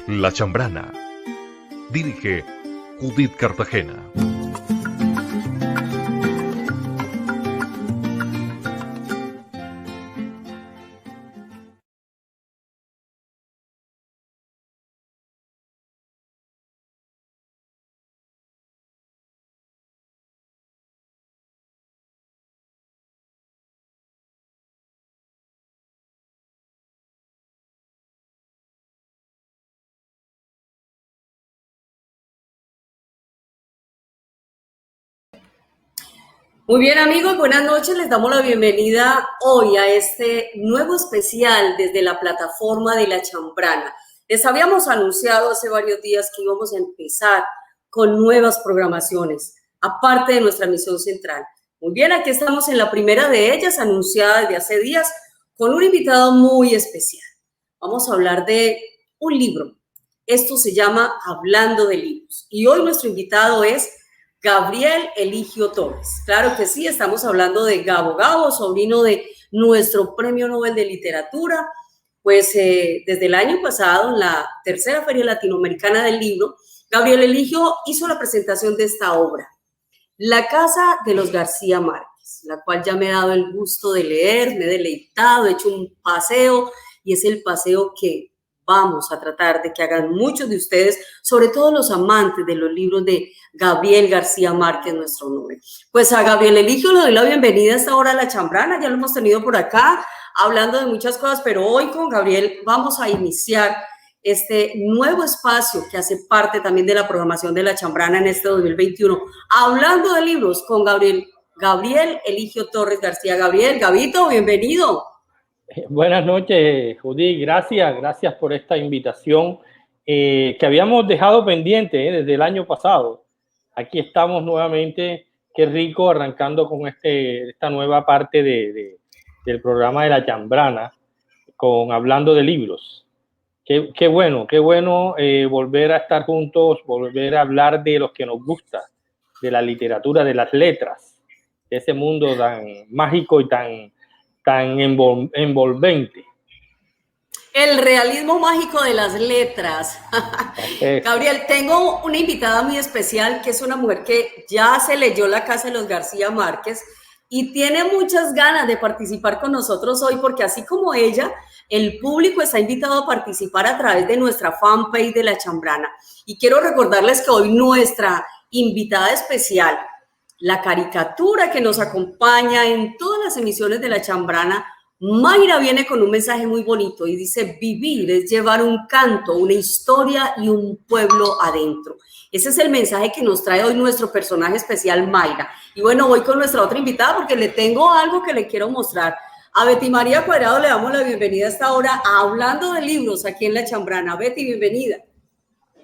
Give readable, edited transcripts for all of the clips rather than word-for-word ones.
La Chambrana. Dirige Judith Cartagena. Muy bien, amigos, buenas noches. Les damos la bienvenida hoy a este nuevo especial desde la plataforma de La Chambrana. Les habíamos anunciado hace varios días que íbamos a empezar con nuevas programaciones, aparte de nuestra misión central. Muy bien, aquí estamos en la primera de ellas, anunciada desde hace días, con un invitado muy especial. Vamos a hablar de un libro. Esto se llama Hablando de Libros. Y hoy nuestro invitado es Gabriel Eligio Torres. Claro que sí, estamos hablando de Gabo Gabo, sobrino de nuestro Premio Nobel de Literatura. Pues desde el año pasado, en la tercera Feria Latinoamericana del Libro, Gabriel Eligio hizo la presentación de esta obra, La Casa de los García Márquez, la cual ya me he dado el gusto de leer, me he deleitado, he hecho un paseo y es el paseo que vamos a tratar de que hagan muchos de ustedes, sobre todo los amantes de los libros de Gabriel García Márquez, nuestro Nobel. Pues a Gabriel Eligio le doy la bienvenida a esta hora a La Chambrana, ya lo hemos tenido por acá, hablando de muchas cosas, pero hoy con Gabriel vamos a iniciar este nuevo espacio que hace parte también de la programación de La Chambrana en este 2021, hablando de libros con Gabriel Eligio Torres García. Gabriel, Gabito, bienvenido. Buenas noches, Judith. Gracias por esta invitación que habíamos dejado pendiente desde el año pasado. Aquí estamos nuevamente. Qué rico arrancando con esta nueva parte del programa de La Chambrana, hablando de libros. Qué bueno volver a estar juntos, volver a hablar de los que nos gusta, de la literatura, de las letras, de ese mundo tan mágico y tan envolvente. El realismo mágico de las letras. Gabriel, tengo una invitada muy especial que es una mujer que ya se leyó La Casa de los García Márquez y tiene muchas ganas de participar con nosotros hoy porque así como ella, el público está invitado a participar a través de nuestra fanpage de La Chambrana. Y quiero recordarles que hoy nuestra invitada especial, la caricatura que nos acompaña en todas las emisiones de La Chambrana, Mayra, viene con un mensaje muy bonito y dice: vivir es llevar un canto, una historia y un pueblo adentro. Ese es el mensaje que nos trae hoy nuestro personaje especial, Mayra. Y bueno, voy con nuestra otra invitada porque le tengo algo que le quiero mostrar. A Betty María Cuadrado le damos la bienvenida a esta hora hablando de libros aquí en La Chambrana. Betty, bienvenida.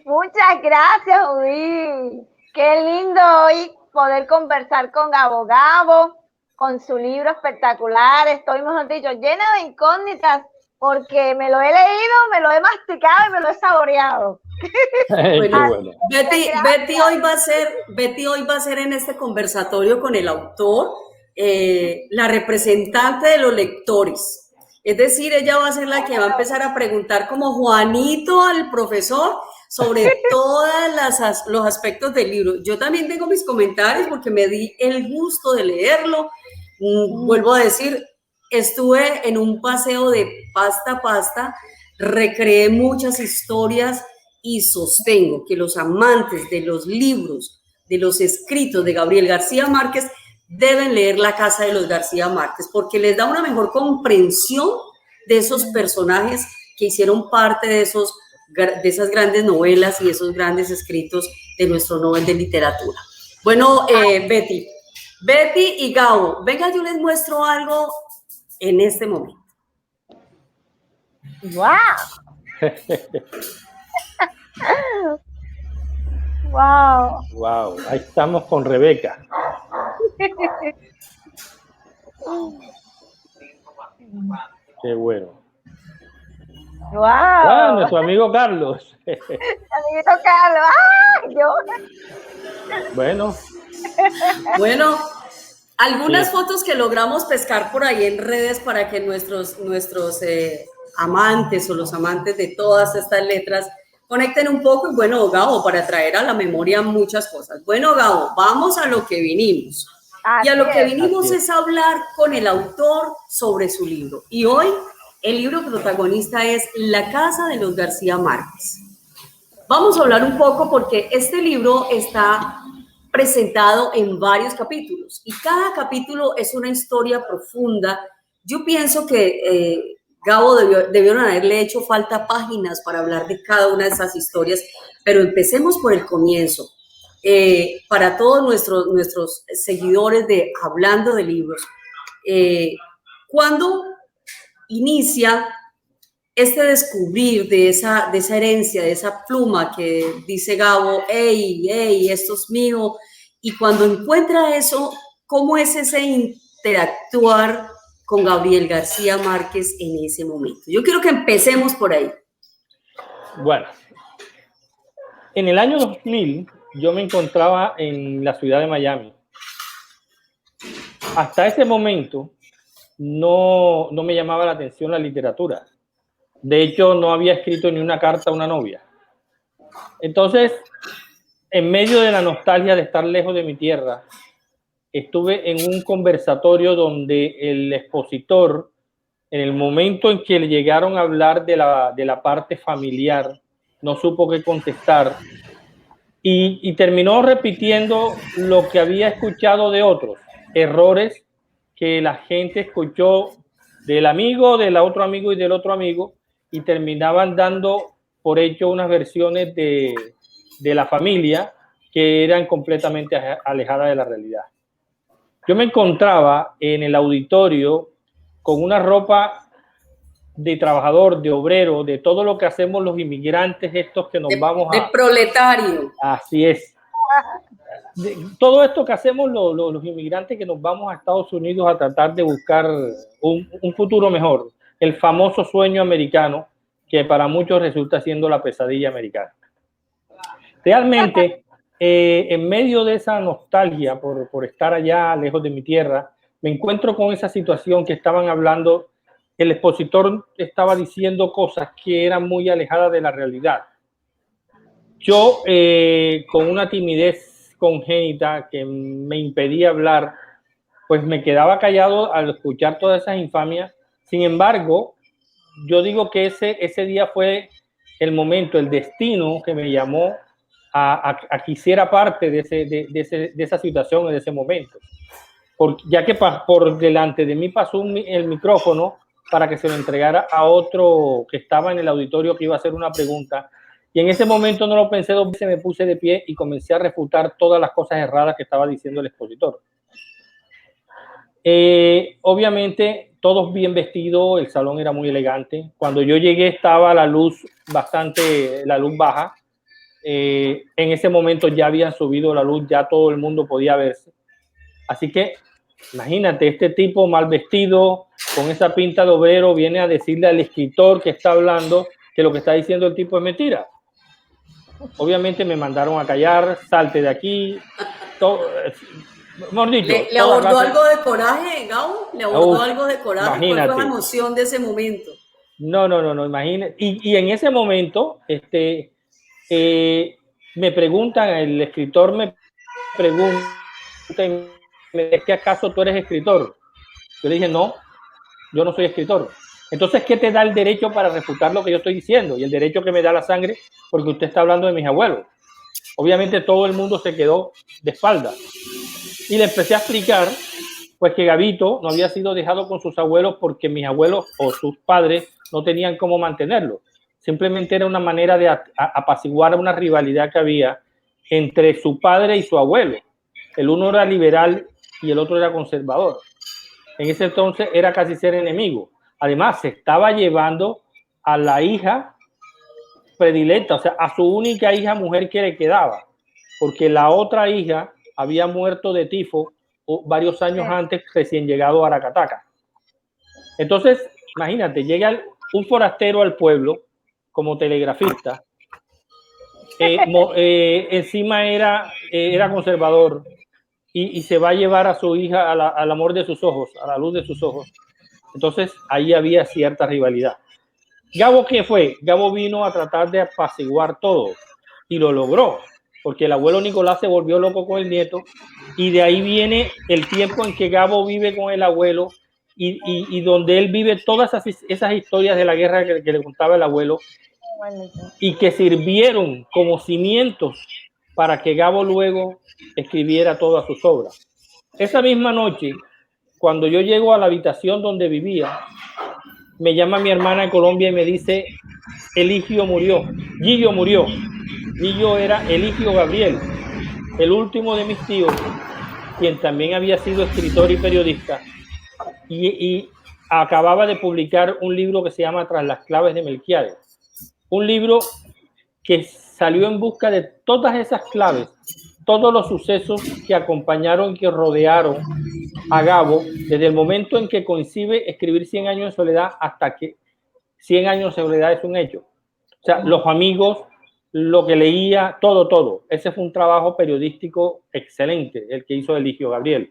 Muchas gracias, Judith. Qué lindo hoy poder conversar con Gabo Gabo, con su libro espectacular. Estoy, mejor dicho, llena de incógnitas porque me lo he leído, me lo he masticado y me lo he saboreado. Bueno, Betty hoy va a ser en este conversatorio con el autor, la representante de los lectores. Es decir, ella va a ser la que va a empezar a preguntar como Juanito al profesor sobre todos los aspectos del libro. Yo también tengo mis comentarios porque me di el gusto de leerlo. Vuelvo a decir, estuve en un paseo de pasta a pasta, recreé muchas historias y sostengo que los amantes de los libros, de los escritos de Gabriel García Márquez, deben leer La Casa de los García Márquez porque les da una mejor comprensión de esos personajes que hicieron parte de esas grandes novelas y esos grandes escritos de nuestro Nobel de Literatura. Bueno, Betty y Gabo, venga, yo les muestro algo en este momento. ¡Wow! ¡Wow! ¡Wow! Ahí estamos con Rebeca. ¡Qué bueno! ¡Wow! ¡Ah, nuestro amigo Carlos! Amiguito Carlos. ¡Ah! Yo. Bueno, algunas fotos que logramos pescar por ahí en redes para que nuestros amantes o los amantes de todas estas letras conecten un poco y bueno, Gabo, para traer a la memoria muchas cosas. Bueno, Gabo, vamos a lo que vinimos. Y a lo que vinimos es hablar con el autor sobre su libro. Y hoy el libro protagonista es La Casa de los García Márquez. Vamos a hablar un poco porque este libro está presentado en varios capítulos y cada capítulo es una historia profunda. Yo pienso que Gabo debieron haberle hecho falta páginas para hablar de cada una de esas historias, pero empecemos por el comienzo. Para todos nuestros seguidores de Hablando de Libros, ¿cuándo inicia este descubrir de esa herencia, de esa pluma que dice Gabo, hey, esto es mío? Y cuando encuentra eso, ¿cómo es ese interactuar con Gabriel García Márquez en ese momento? Yo quiero que empecemos por ahí. Bueno, en el año 2000 yo me encontraba en la ciudad de Miami. Hasta ese momento no me llamaba la atención la literatura. De hecho, no había escrito ni una carta a una novia. Entonces, en medio de la nostalgia de estar lejos de mi tierra, estuve en un conversatorio donde el expositor, en el momento en que le llegaron a hablar de la parte familiar, no supo qué contestar y terminó repitiendo lo que había escuchado de otros, errores que la gente escuchó del amigo, del otro amigo y del otro amigo, y terminaban dando por hecho unas versiones de la familia que eran completamente alejadas de la realidad. Yo me encontraba en el auditorio con una ropa de trabajador, de obrero, de todo lo que hacemos los inmigrantes estos que nos vamos a... De proletario. Así es. Todo esto que hacemos los inmigrantes que nos vamos a Estados Unidos a tratar de buscar un futuro mejor, el famoso sueño americano que para muchos resulta siendo la pesadilla americana. Realmente, en medio de esa nostalgia por estar allá lejos de mi tierra, me encuentro con esa situación que estaban hablando. El expositor estaba diciendo cosas que eran muy alejadas de la realidad. Yo, con una timidez congénita que me impedía hablar, pues me quedaba callado al escuchar todas esas infamias. Sin embargo, yo digo que ese día fue el momento, el destino que me llamó a que hiciera parte de esa situación, de ese momento. Ya que por delante de mí pasó el micrófono para que se lo entregara a otro que estaba en el auditorio que iba a hacer una pregunta. Y en ese momento no lo pensé dos veces, me puse de pie y comencé a refutar todas las cosas erradas que estaba diciendo el expositor. Obviamente, todos bien vestidos, el salón era muy elegante. Cuando yo llegué estaba la luz baja. En ese momento ya habían subido la luz, ya todo el mundo podía verse. Así que, imagínate, este tipo mal vestido, con esa pinta de obrero, viene a decirle al escritor que está hablando que lo que está diciendo el tipo es mentira. Obviamente me mandaron a callar, salte de aquí. Dicho, ¿Le abordó algo de coraje, Gabo? ¿Le abordó algo de coraje? Imagínate. ¿Cuál fue la emoción de ese momento? No, imagínate. Y en ese momento, me preguntan, el escritor me pregunta, ¿es que acaso tú eres escritor? Yo le dije, no, yo no soy escritor. Entonces, ¿qué te da el derecho para refutar lo que yo estoy diciendo? Y el derecho que me da la sangre, porque usted está hablando de mis abuelos. Obviamente todo el mundo se quedó de espalda. Y le empecé a explicar, pues, que Gabito no había sido dejado con sus abuelos porque mis abuelos o sus padres no tenían cómo mantenerlo. Simplemente era una manera de apaciguar una rivalidad que había entre su padre y su abuelo. El uno era liberal y el otro era conservador. En ese entonces era casi ser enemigo. Además, se estaba llevando a la hija predilecta, o sea, a su única hija mujer que le quedaba, porque la otra hija había muerto de tifo varios años antes, recién llegado a Aracataca. Entonces, imagínate, llega un forastero al pueblo como telegrafista, encima era conservador y se va a llevar a su hija al amor de sus ojos, a la luz de sus ojos. Entonces, ahí había cierta rivalidad. Gabo, ¿qué fue? Gabo vino a tratar de apaciguar todo y lo logró, porque el abuelo Nicolás se volvió loco con el nieto y de ahí viene el tiempo en que Gabo vive con el abuelo y donde él vive todas esas historias de la guerra que le contaba el abuelo y que sirvieron como cimientos para que Gabo luego escribiera todas sus obras. Esa misma noche, cuando yo llego a la habitación donde vivía, me llama mi hermana de Colombia y me dice, Eligio murió, Gillo murió. Gillo era Eligio Gabriel, el último de mis tíos, quien también había sido escritor y periodista, y acababa de publicar un libro que se llama Tras las claves de Melquiades. Un libro que salió en busca de todas esas claves, todos los sucesos que acompañaron y que rodearon a Gabo desde el momento en que concibe escribir 100 años de soledad hasta que 100 años de soledad es un hecho. O sea, los amigos, lo que leía, todo. Ese fue un trabajo periodístico excelente, el que hizo Eligio Gabriel.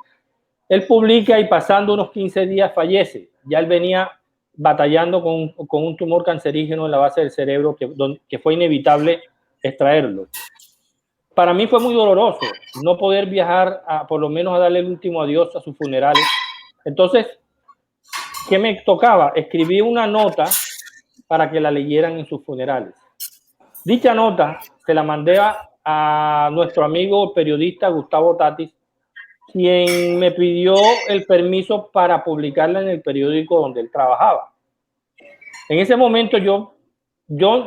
Él publica y pasando unos 15 días fallece. Ya él venía batallando con un tumor cancerígeno en la base del cerebro que fue inevitable extraerlo. Para mí fue muy doloroso no poder viajar por lo menos a darle el último adiós a sus funerales. Entonces, ¿qué me tocaba? Escribí una nota para que la leyeran en sus funerales. Dicha nota se la mandé a nuestro amigo periodista Gustavo Tatis, quien me pidió el permiso para publicarla en el periódico donde él trabajaba. En ese momento yo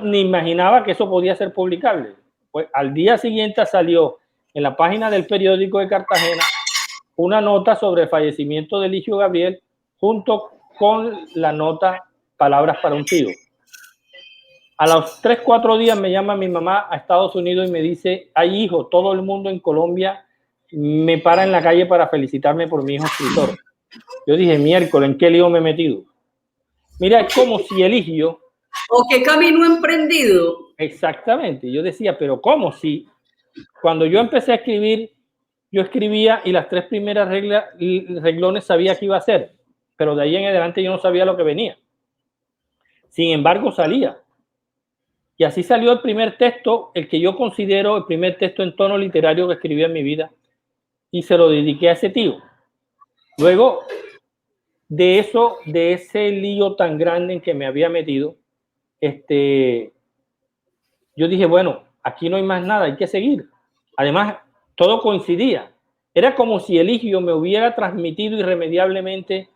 ni imaginaba que eso podía ser publicable. Pues al día siguiente salió en la página del periódico de Cartagena una nota sobre el fallecimiento de Eligio Gabriel junto con la nota Palabras para un tío. A los 3-4 días me llama mi mamá a Estados Unidos y me dice, ay hijo, todo el mundo en Colombia me para en la calle para felicitarme por mi hijo escritor. Yo dije, miércoles, ¿en qué lío me he metido? Mira, es como si Eligio... ¿O qué camino emprendido? Exactamente. Yo decía, pero ¿cómo si cuando yo empecé a escribir, yo escribía y las 3 primeras renglones sabía qué iba a hacer, pero de ahí en adelante yo no sabía lo que venía. Sin embargo, salía. Y así salió el primer texto, el que yo considero el primer texto en tono literario que escribí en mi vida, y se lo dediqué a ese tío. Luego de eso, de ese lío tan grande en que me había metido, yo dije, bueno, aquí no hay más nada, hay que seguir. Además, todo coincidía. Era como si Eligio me hubiera transmitido irremediablemente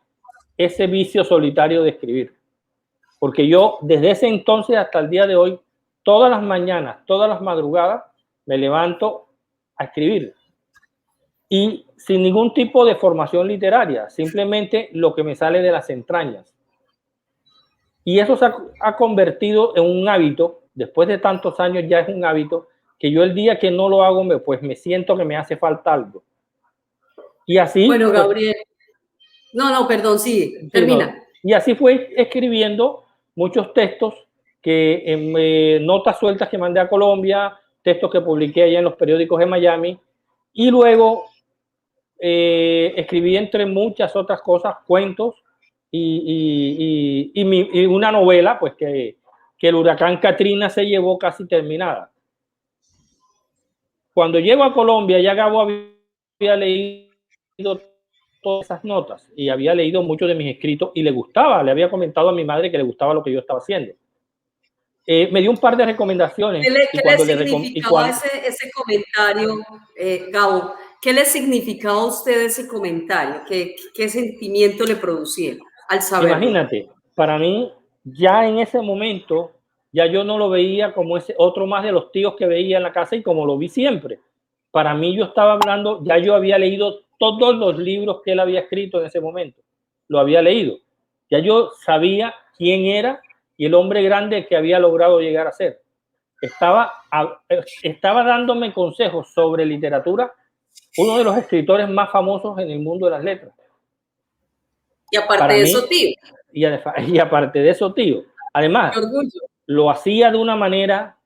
ese vicio solitario de escribir. Porque yo, desde ese entonces hasta el día de hoy, todas las mañanas, todas las madrugadas, me levanto a escribir. Y sin ningún tipo de formación literaria, simplemente lo que me sale de las entrañas. Y eso se ha convertido en un hábito, después de tantos años ya es un hábito, que yo el día que no lo hago, pues me siento que me hace falta algo. Y así... Bueno, Gabriel. No, perdón, sí, termina. No. Y así fue escribiendo muchos textos, notas sueltas que mandé a Colombia, textos que publiqué allá en los periódicos de Miami, y luego escribí entre muchas otras cosas, cuentos y una novela, pues que el huracán Katrina se llevó casi terminada. Cuando llego a Colombia, ya Gabo había leído todas esas notas y había leído muchos de mis escritos y le gustaba, le había comentado a mi madre que le gustaba lo que yo estaba haciendo. Me dio un par de recomendaciones. ¿Qué le significaba ese comentario, Gabo? ¿Qué le significaba a usted ese comentario? ¿Qué sentimiento le producía al saberlo? Imagínate, para mí, ya en ese momento, ya yo no lo veía como ese otro más de los tíos que veía en la casa y como lo vi siempre. Para mí yo estaba hablando, ya yo había leído todos los libros que él había escrito en ese momento. Lo había leído. Ya yo sabía quién era y el hombre grande que había logrado llegar a ser. Estaba dándome consejos sobre literatura, uno de los escritores más famosos en el mundo de las letras. Y aparte de eso, tío. Y aparte de eso, tío. Además, lo hacía de una manera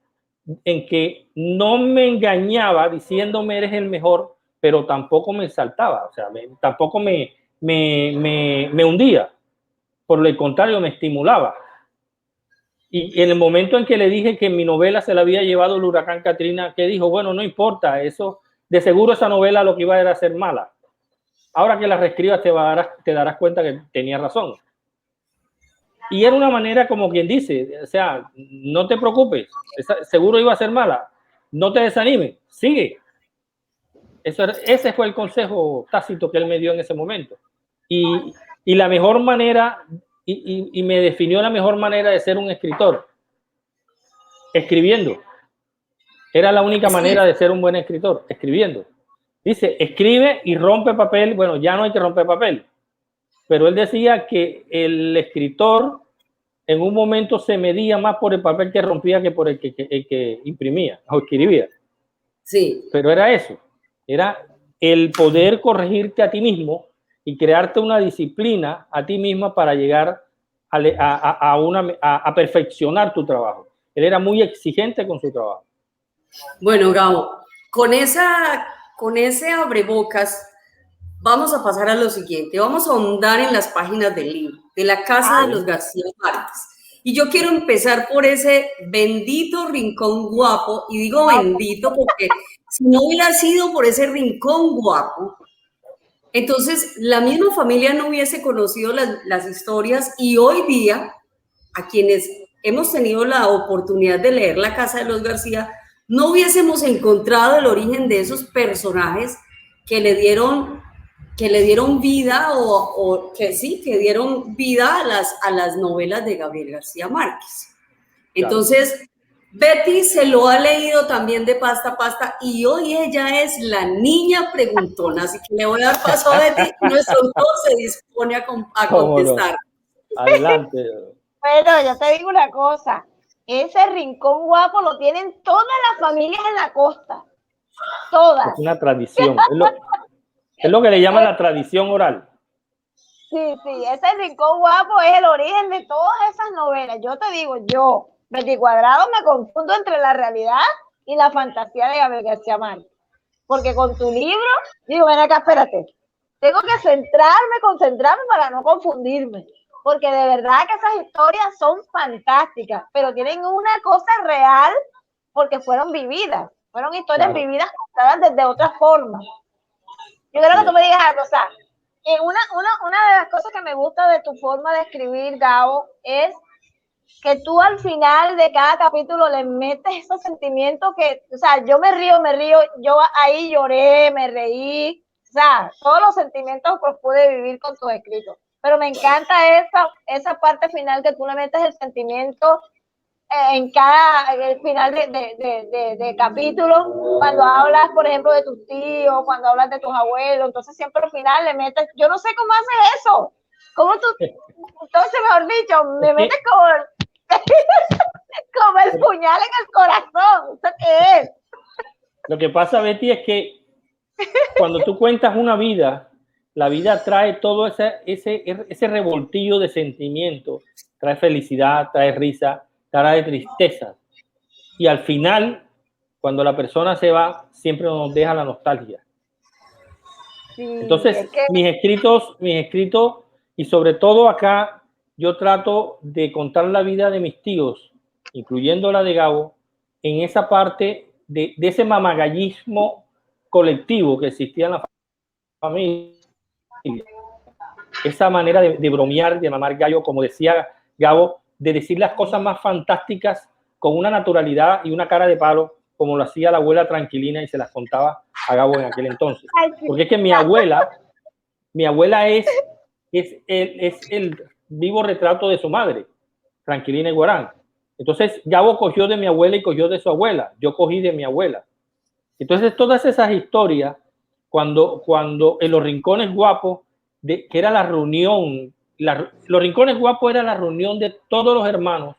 en que no me engañaba diciéndome eres el mejor, pero tampoco me exaltaba, o sea, tampoco me hundía. Por el contrario, me estimulaba. Y en el momento en que le dije que mi novela se la había llevado el huracán Katrina, que dijo, bueno, no importa, eso, de seguro esa novela lo que iba era a ser mala. Ahora que la reescribas te darás cuenta que tenía razón. Y era una manera como quien dice, o sea, no te preocupes, seguro iba a ser mala, no te desanimes, sigue. Ese fue el consejo tácito que él me dio en ese momento. Y la mejor manera, y me definió la mejor manera de ser un escritor, escribiendo. Era la única manera de ser un buen escritor, escribiendo. Dice, escribe y rompe papel. Bueno, ya no hay que romper papel. Pero él decía que el escritor en un momento se medía más por el papel que rompía que por el que imprimía o escribía. Sí. Pero era eso. Era el poder corregirte a ti mismo y crearte una disciplina a ti misma para llegar a perfeccionar tu trabajo. Él era muy exigente con su trabajo. Bueno, Gabo, con ese abrebocas vamos a pasar a lo siguiente. Vamos a ahondar en las páginas del libro, de la casa de los García Márquez. Y yo quiero empezar por ese bendito rincón guapo, y digo bendito porque si no hubiera sido por ese rincón guapo, entonces la misma familia no hubiese conocido las historias, y hoy día, a quienes hemos tenido la oportunidad de leer La Casa de los García, no hubiésemos encontrado el origen de esos personajes que le dieron vida que dieron vida a las novelas de Gabriel García Márquez. Entonces, Betty se lo ha leído también de pasta a pasta y hoy ella es la niña preguntona, así que le voy a dar paso a Betty y nuestro autor se dispone a contestar. No? Adelante. Bueno, yo te digo una cosa, ese rincón guapo lo tienen todas las familias en la costa, todas. Es una tradición, es lo que le llaman la tradición oral. Sí, ese rincón guapo es el origen de todas esas novelas. Yo te digo, Betty Cuadrado, me confundo entre la realidad y la fantasía de Gabriel García Márquez. Porque con tu libro, digo, ven acá, espérate, tengo que concentrarme para no confundirme. Porque de verdad que esas historias son fantásticas, pero tienen una cosa real porque fueron vividas, fueron historias vividas contadas desde otra forma. Yo creo que tú me digas algo, o sea, una de las cosas que me gusta de tu forma de escribir, Gabo, es que tú al final de cada capítulo le metes esos sentimientos que, o sea, yo me río, yo ahí lloré, me reí, o sea, todos los sentimientos pues pude vivir con tus escritos. Pero me encanta esa parte final que tú le metes el sentimiento en cada final de capítulo, cuando hablas, por ejemplo, de tus tíos, cuando hablas de tus abuelos, entonces siempre al final le metes, yo no sé cómo haces eso, cómo tú, entonces mejor dicho, me metes como el puñal en el corazón, ¿eso qué es? Lo que pasa, Betty, es que cuando tú cuentas una vida, la vida trae todo ese revoltillo de sentimientos, trae felicidad, trae risa, trae tristeza. Y al final, cuando la persona se va, siempre nos deja la nostalgia. Sí, entonces, mis escritos, y sobre todo acá, yo trato de contar la vida de mis tíos, incluyendo la de Gabo, en esa parte de ese mamagallismo colectivo que existía en la familia. Esa manera de bromear, de mamar gallo, como decía Gabo, de decir las cosas más fantásticas con una naturalidad y una cara de palo, como lo hacía la abuela Tranquilina y se las contaba a Gabo en aquel entonces. Porque es que mi abuela es el vivo retrato de su madre, Tranquilina Iguarán. Entonces Gabo cogió de mi abuela y cogió de su abuela, yo cogí de mi abuela. Entonces todas esas historias, cuando en los rincones guapos, que era la reunión, los rincones guapos era la reunión de todos los hermanos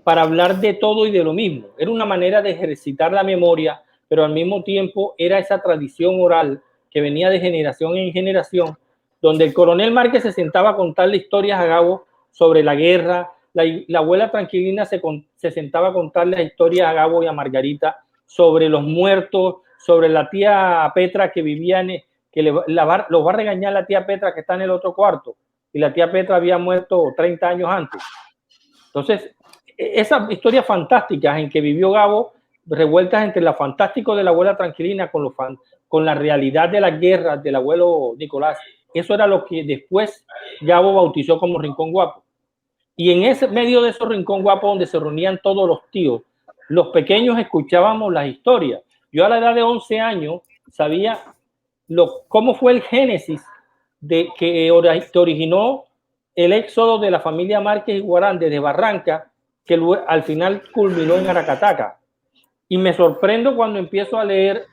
para hablar de todo y de lo mismo. Era una manera de ejercitar la memoria, pero al mismo tiempo era esa tradición oral que venía de generación en generación, donde el coronel Márquez se sentaba a contarle historias a Gabo sobre la guerra, la abuela Tranquilina se sentaba a contarle historias a Gabo y a Margarita sobre los muertos, sobre la tía Petra que vivía los va a regañar la tía Petra que está en el otro cuarto, y la tía Petra había muerto 30 años antes. Entonces, esas historias fantásticas en que vivió Gabo, revueltas entre lo fantástico de la abuela Tranquilina con la realidad de las guerras del abuelo Nicolás, eso era lo que después Gabo bautizó como Rincón Guapo. Y en ese medio de esos Rincón Guapo, donde se reunían todos los tíos, los pequeños escuchábamos las historias. Yo a la edad de 11 años sabía cómo fue el génesis que originó el éxodo de la familia Márquez y Guarán desde Barranca, que al final culminó en Aracataca. Y me sorprendo cuando empiezo a leer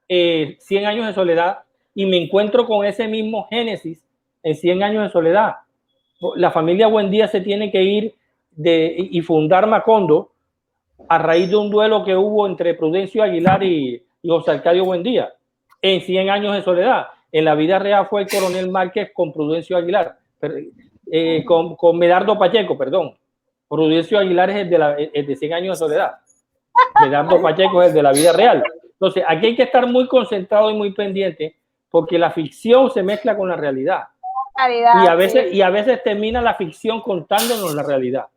100 años de soledad y me encuentro con ese mismo génesis en 100 años de soledad. La familia Buendía se tiene que ir y fundar Macondo a raíz de un duelo que hubo entre Prudencio Aguilar y José Arcadio Buendía en 100 años de soledad. En la vida real fue el coronel Márquez con Prudencio Aguilar, con Medardo Pacheco, perdón. Prudencio Aguilar es el de 100 años de soledad. Medardo Pacheco es el de la vida real. Entonces, aquí hay que estar muy concentrado y muy pendiente porque la ficción se mezcla con la realidad. Y a veces termina la ficción contándonos la realidad.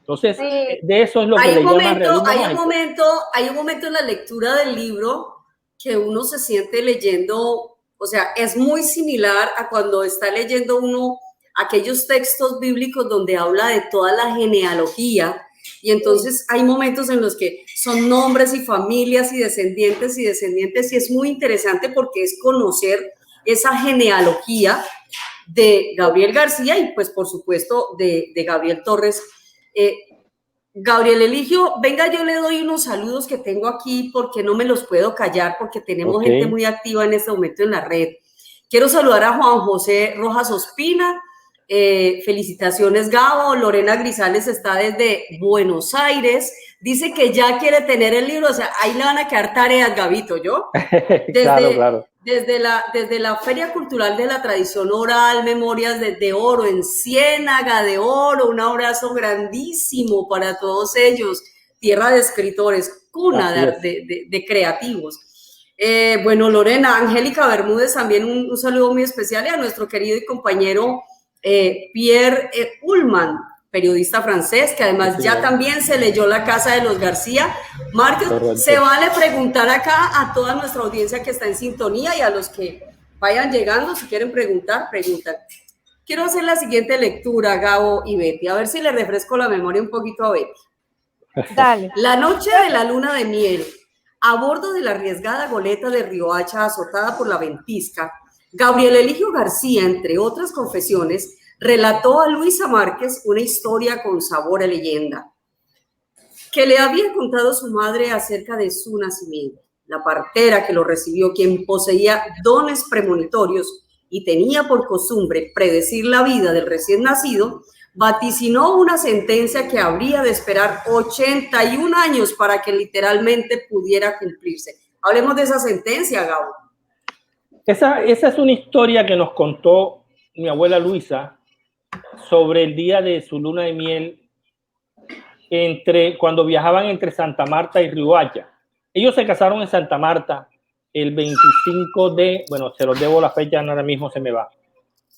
Entonces, sí, de eso es lo que le llaman realismo mágico. Hay un momento en la lectura del libro que uno se siente leyendo, o sea, es muy similar a cuando está leyendo uno aquellos textos bíblicos donde habla de toda la genealogía, y entonces hay momentos en los que son nombres y familias y descendientes, y es muy interesante porque es conocer esa genealogía de Gabriel García y pues por supuesto de Gabriel Torres. Gabriel Eligio, venga, yo le doy unos saludos que tengo aquí porque no me los puedo callar porque tenemos gente muy activa en este momento en la red. Quiero saludar a Juan José Rojas Ospina. Felicitaciones, Gabo. Lorena Grisales está desde Buenos Aires. Dice que ya quiere tener el libro. O sea, ahí le van a quedar tareas, Gabito, ¿yo? Claro. Desde la Feria Cultural de la Tradición Oral, Memorias de Oro en Ciénaga de Oro. Un abrazo grandísimo para todos ellos. Tierra de escritores, cuna de creativos. Bueno, Lorena, Angélica Bermúdez, también un saludo muy especial, y a nuestro querido y compañero Pierre Ullman, periodista francés, que además ya también se leyó La Casa de los García. Márquez, se vale preguntar acá a toda nuestra audiencia que está en sintonía y a los que vayan llegando, si quieren preguntan. Quiero hacer la siguiente lectura, Gabo y Betty, a ver si le refresco la memoria un poquito a Betty. Dale. La noche de la luna de miel, a bordo de la arriesgada goleta de Riohacha azotada por la ventisca, Gabriel Eligio García, entre otras confesiones, relató a Luisa Márquez una historia con sabor a leyenda que le había contado su madre acerca de su nacimiento. La partera que lo recibió, quien poseía dones premonitorios y tenía por costumbre predecir la vida del recién nacido, vaticinó una sentencia que habría de esperar 81 años para que literalmente pudiera cumplirse. Hablemos de esa sentencia, Gabo. Esa es una historia que nos contó mi abuela Luisa sobre el día de su luna de miel cuando viajaban entre Santa Marta y Riohacha. Ellos se casaron en Santa Marta el 25 bueno, se los debo la fecha, ahora mismo se me va.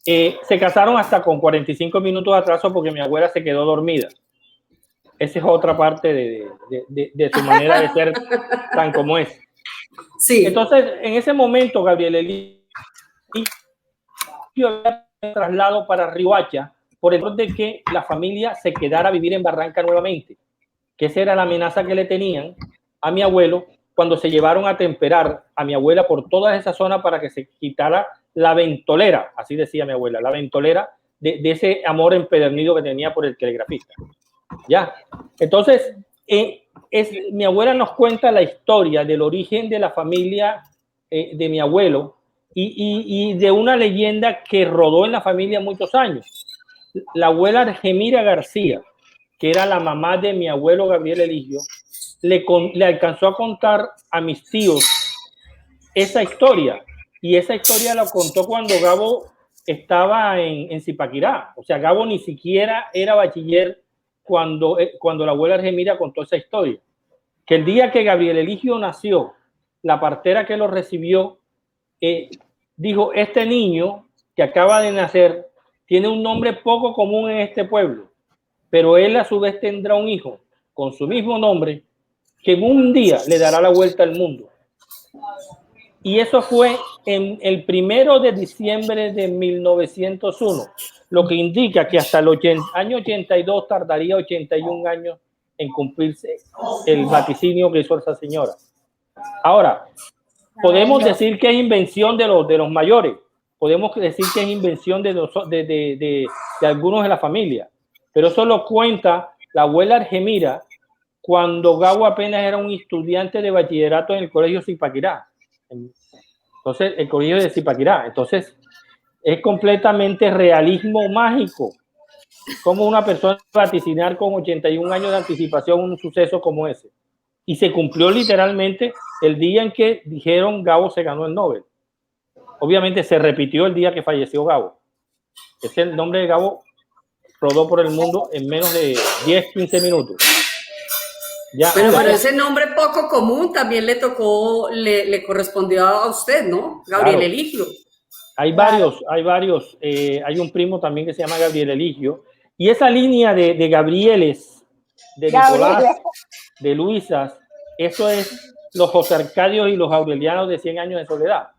Se casaron hasta con 45 minutos de atraso porque mi abuela se quedó dormida. Esa es otra parte de su manera de ser tan como es. Sí. Entonces, en ese momento, Gabriel Eligio había traslado para Riohacha por el error de que la familia se quedara a vivir en Barranca nuevamente, que esa era la amenaza que le tenían a mi abuelo cuando se llevaron a temperar a mi abuela por toda esa zona para que se quitara la ventolera, así decía mi abuela, la ventolera de ese amor empedernido que tenía por el telegrafista. Ya, entonces, mi abuela nos cuenta la historia del origen de la familia de mi abuelo y de una leyenda que rodó en la familia muchos años. La abuela Argemira García, que era la mamá de mi abuelo Gabriel Eligio, le alcanzó a contar a mis tíos esa historia, y esa historia la contó cuando Gabo estaba en Zipaquirá. O sea, Gabo ni siquiera era bachiller cuando la abuela Argemira contó esa historia. Que el día que Gabriel Eligio nació, la partera que lo recibió dijo: este niño que acaba de nacer tiene un nombre poco común en este pueblo, pero él a su vez tendrá un hijo con su mismo nombre que en un día le dará la vuelta al mundo. Y eso fue en el 1 de diciembre de 1901, lo que indica que hasta el año 82 tardaría 81 años en cumplirse el vaticinio que hizo esa señora. Ahora, podemos decir que es invención de los mayores, podemos decir que es invención de algunos de la familia, pero eso lo cuenta la abuela Argemira cuando Gabo apenas era un estudiante de bachillerato en el colegio Zipaquirá. Entonces, el colegio de Zipaquirá. Entonces, es completamente realismo mágico. Como una persona vaticinar con 81 años de anticipación un suceso como ese. Y se cumplió literalmente el día en que dijeron Gabo se ganó el Nobel. Obviamente se repitió el día que falleció Gabo. El nombre de Gabo rodó por el mundo en menos de 10, 15 minutos. Ya, pero ese nombre poco común también le tocó, le correspondió a usted, ¿no? Gabriel claro. Eligio. Hay varios. Hay un primo también que se llama Gabriel Eligio. Y esa línea de Gabrieles, de Nicolás, de Luisas, eso es los José Arcadios y los Aurelianos de 100 años de soledad.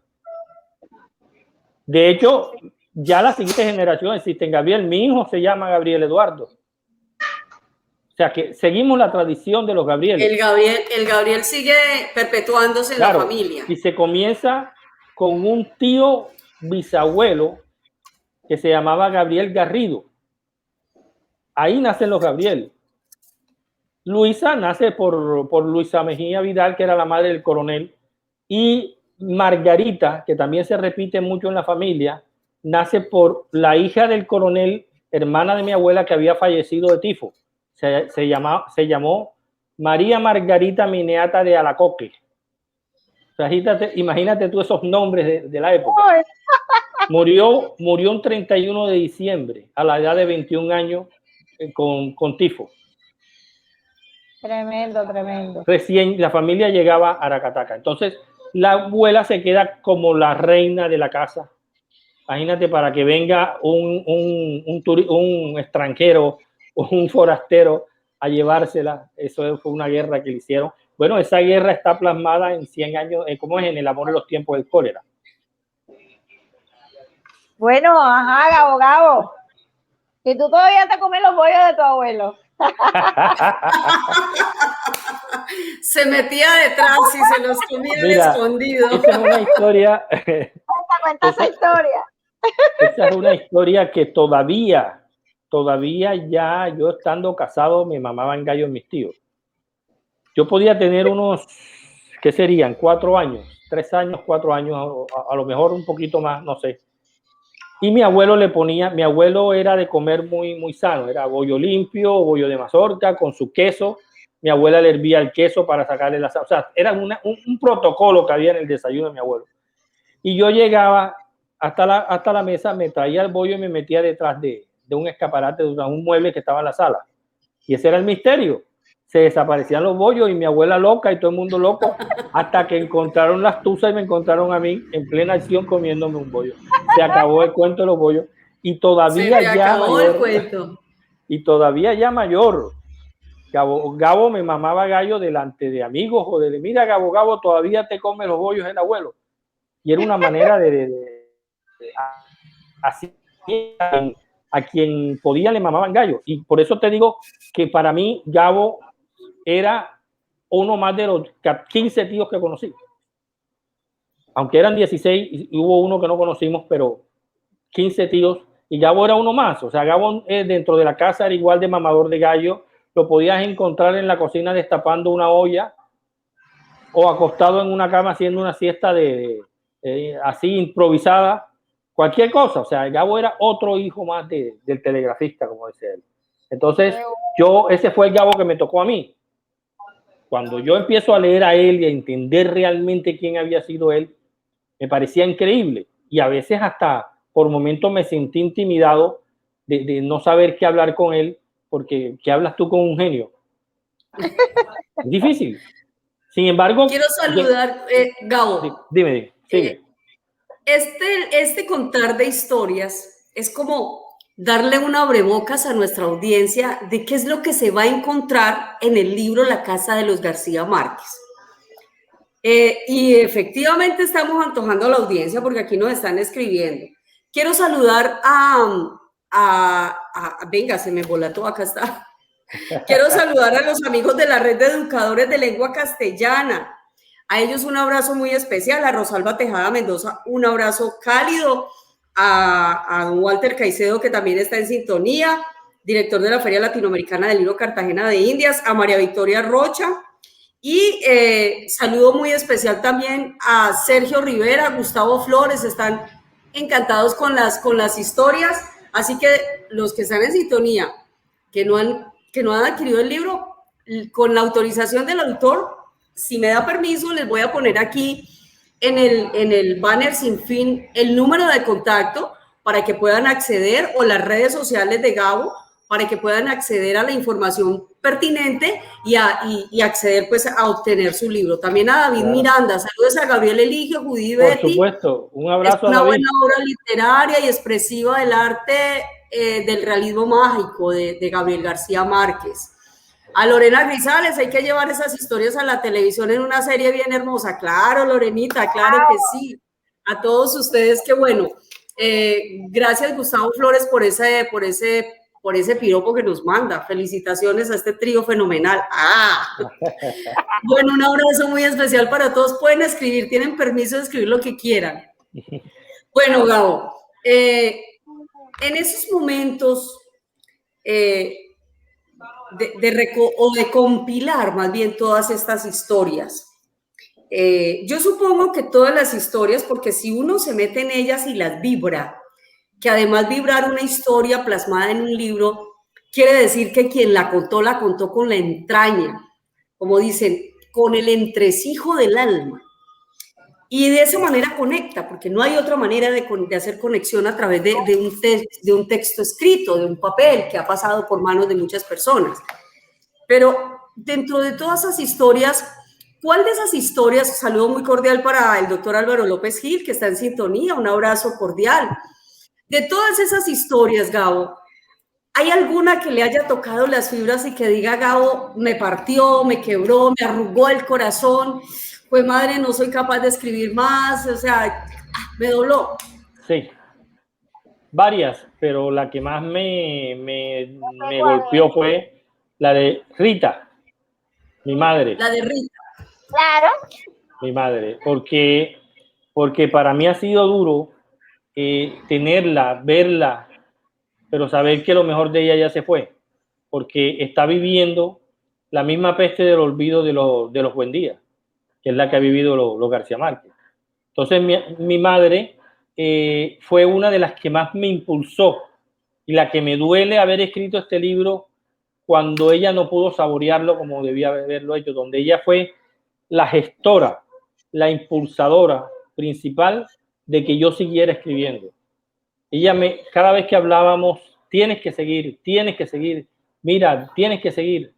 De hecho, ya la siguiente generación existen. Gabriel, mi hijo se llama Gabriel Eduardo. O sea que seguimos la tradición de los Gabrieles. El Gabriel sigue perpetuándose en la familia. Y se comienza con un tío bisabuelo que se llamaba Gabriel Garrido. Ahí nacen los Gabriel. Luisa nace por Luisa Mejía Vidal, que era la madre del coronel, y Margarita, que también se repite mucho en la familia, nace por la hija del coronel, hermana de mi abuela, que había fallecido de tifo. Se llamó María Margarita Mineata de Alacoque. O sea, imagínate tú esos nombres de la época. Murió un 31 de diciembre a la edad de 21 años con tifo. Tremendo, tremendo. Recién la familia llegaba a Aracataca. Entonces, la abuela se queda como la reina de la casa. Imagínate, para que venga un extranjero o un forastero a llevársela. Eso fue una guerra que le hicieron. Bueno, esa guerra está plasmada en 100 años, como es en El amor en los tiempos del cólera. Bueno, ajá, Gabo. Y tú todavía te comes los bollos de tu abuelo. Se metía detrás y se los comía escondido. Esa es una historia. Cuenta esa historia. Esa es una historia que todavía ya yo estando casado me mamaban gallos mis tíos. Yo podía tener unos, ¿qué serían? 4 años, 3 años, 4 años, a lo mejor un poquito más, no sé. Y mi abuelo era de comer muy, muy sano, era bollo limpio, bollo de mazorca con su queso. Mi abuela le hervía el queso para sacarle la sal. O sea, era un protocolo que había en el desayuno de mi abuelo. Y yo llegaba hasta la mesa, me traía el bollo y me metía detrás de un escaparate, de un mueble que estaba en la sala. Y ese era el misterio. Se desaparecían los bollos y mi abuela loca y todo el mundo loco, hasta que encontraron las tuzas y me encontraron a mí en plena acción comiéndome un bollo. Se acabó el cuento de los bollos. Y todavía ya mayor, Gabo me mamaba gallo delante de amigos o de mira, Gabo, todavía te come los bollos el abuelo. Y era una manera así a quien podía le mamaban gallo. Y por eso te digo que para mí Gabo era uno más de los 15 tíos que conocí. Aunque eran 16 y hubo uno que no conocimos, pero 15 tíos. Y Gabo era uno más. O sea, Gabo dentro de la casa era igual de mamador de gallo. Lo podías encontrar en la cocina destapando una olla o acostado en una cama haciendo una siesta así improvisada. Cualquier cosa. O sea, Gabo era otro hijo más del telegrafista, como decía él. Entonces, ese fue el Gabo que me tocó a mí. Cuando yo empiezo a leer a él y a entender realmente quién había sido él, me parecía increíble. Y a veces hasta por momentos me sentí intimidado de no saber qué hablar con él, porque ¿qué hablas tú con un genio? Es difícil. Sin embargo... Quiero saludar, Gabo. Dime, sigue. Este contar de historias es como darle un abrebocas a nuestra audiencia de qué es lo que se va a encontrar en el libro La Casa de los García Márquez. Y efectivamente estamos antojando a la audiencia porque aquí nos están escribiendo. Quiero saludar venga, se me volató, acá está. Quiero saludar a los amigos de la Red de Educadores de Lengua Castellana. A ellos un abrazo muy especial, a Rosalba Tejada Mendoza un abrazo cálido, a don Walter Caicedo, que también está en sintonía, director de la Feria Latinoamericana del Libro Cartagena de Indias, a María Victoria Rocha, y saludo muy especial también a Sergio Rivera, Gustavo Flores, están encantados con las historias, así que los que están en sintonía, que no han adquirido el libro, con la autorización del autor, si me da permiso, les voy a poner aquí en el banner sin fin el número de contacto para que puedan acceder, o las redes sociales de Gabo, para que puedan acceder a la información pertinente y acceder pues a obtener su libro. También a David Miranda, saludos a Gabriel Eligio, Judy Betty. Por supuesto, un abrazo. Es una buena obra literaria y expresiva del arte del realismo mágico de Gabriel García Márquez. A Lorena Grisales, hay que llevar esas historias a la televisión en una serie bien hermosa. Claro, Lorenita, claro que sí. A todos ustedes, qué bueno. Gracias, Gustavo Flores, por ese piropo que nos manda. Felicitaciones a este trío fenomenal. Bueno, un abrazo muy especial para todos. Pueden escribir, tienen permiso de escribir lo que quieran. Bueno, Gabo, en esos momentos de compilar más bien todas estas historias, yo supongo que todas las historias, porque si uno se mete en ellas y las vibra, que además vibrar una historia plasmada en un libro quiere decir que quien la contó con la entraña, como dicen, con el entresijo del alma. Y de esa manera conecta, porque no hay otra manera de hacer conexión a través de un texto escrito, de un papel que ha pasado por manos de muchas personas. Pero dentro de todas esas historias, ¿cuál de esas historias? Saludo muy cordial para el doctor Álvaro López Gil, que está en sintonía, un abrazo cordial. De todas esas historias, Gabo, ¿hay alguna que le haya tocado las fibras y que diga, Gabo, me partió, me quebró, me arrugó el corazón? Pues madre, no soy capaz de escribir más, o sea, me doló. Sí, varias, pero la que más me golpeó fue la de Rita, mi madre. La de Rita. Claro. Mi madre, porque para mí ha sido duro tenerla, verla, pero saber que lo mejor de ella ya se fue, porque está viviendo la misma peste del olvido de los Buen Días, que es la que ha vivido los García Márquez. Entonces mi madre fue una de las que más me impulsó y la que me duele haber escrito este libro cuando ella no pudo saborearlo como debía haberlo hecho, donde ella fue la gestora, la impulsadora principal de que yo siguiera escribiendo. Ella cada vez que hablábamos, tienes que seguir, mira, tienes que seguir.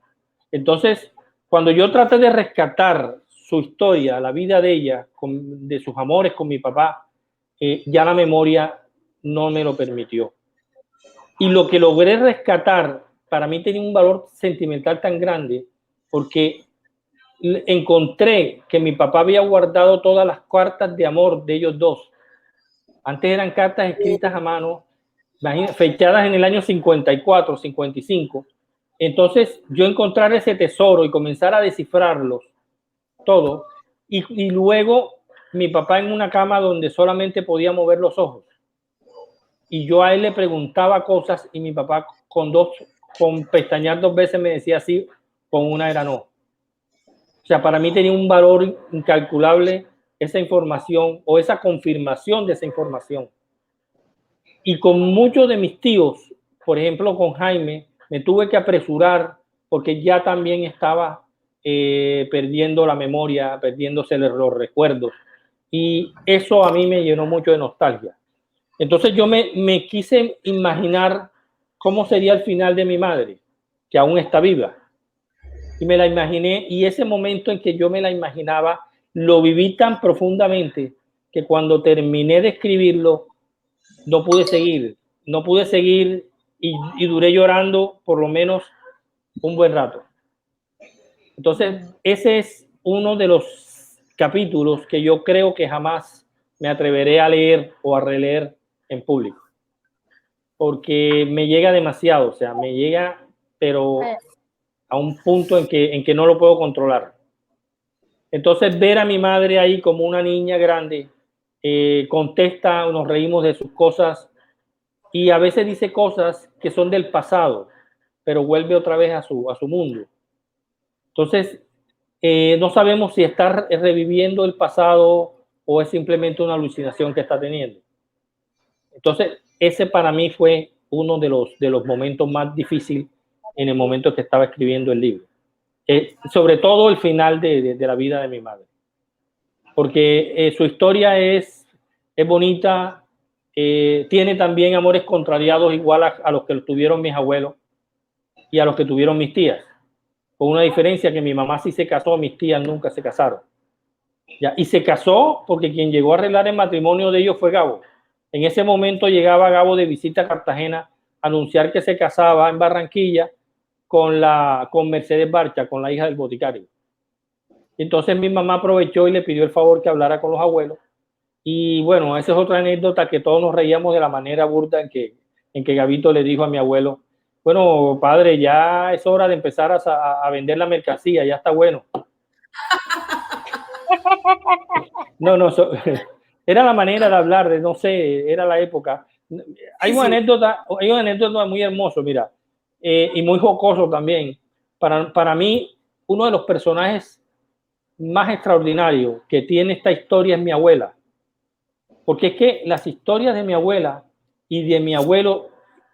Entonces, cuando yo traté de rescatar su historia, la vida de ella, de sus amores con mi papá, ya la memoria no me lo permitió. Y lo que logré rescatar, para mí tenía un valor sentimental tan grande, porque encontré que mi papá había guardado todas las cartas de amor de ellos dos. Antes eran cartas escritas a mano, fechadas en el año 54, 55. Entonces, yo encontrar ese tesoro y comenzar a descifrarlos todo, y luego mi papá en una cama donde solamente podía mover los ojos, y yo a él le preguntaba cosas y mi papá con pestañear 2 veces me decía sí, con una era no. O sea, para mí tenía un valor incalculable esa información o esa confirmación de esa información. Y con muchos de mis tíos, por ejemplo con Jaime, me tuve que apresurar porque ya también estaba perdiendo la memoria, perdiéndose los recuerdos, y eso a mí me llenó mucho de nostalgia. Entonces yo me quise imaginar cómo sería el final de mi madre, que aún está viva, y me la imaginé, y ese momento en que yo me la imaginaba lo viví tan profundamente que cuando terminé de escribirlo no pude seguir, no pude seguir y duré llorando por lo menos un buen rato. Entonces, ese es uno de los capítulos que yo creo que jamás me atreveré a leer o a releer en público, porque me llega demasiado, o sea, me llega, pero a un punto en que no lo puedo controlar. Entonces, ver a mi madre ahí como una niña grande, contesta, nos reímos de sus cosas y a veces dice cosas que son del pasado, pero vuelve otra vez a su mundo. Entonces, no sabemos si está reviviendo el pasado o es simplemente una alucinación que está teniendo. Entonces, ese para mí fue uno de los momentos más difíciles en el momento que estaba escribiendo el libro. Sobre todo el final de la vida de mi madre. Porque su historia es bonita, tiene también amores contrariados igual a los que tuvieron mis abuelos y a los que tuvieron mis tías. Con una diferencia que mi mamá sí se casó, mis tías nunca se casaron. ¿Ya? Y se casó porque quien llegó a arreglar el matrimonio de ellos fue Gabo. En ese momento llegaba Gabo de visita a Cartagena a anunciar que se casaba en Barranquilla con Mercedes Barcha, con la hija del boticario. Entonces mi mamá aprovechó y le pidió el favor que hablara con los abuelos. Y bueno, esa es otra anécdota que todos nos reíamos de la manera burda en que Gabito le dijo a mi abuelo: bueno, padre, ya es hora de empezar a vender la mercancía, ya está bueno. No, era la manera de hablar, no sé, era la época. Hay una anécdota muy hermosa, mira, y muy jocoso también. Para mí, uno de los personajes más extraordinarios que tiene esta historia es mi abuela. Porque es que las historias de mi abuela y de mi abuelo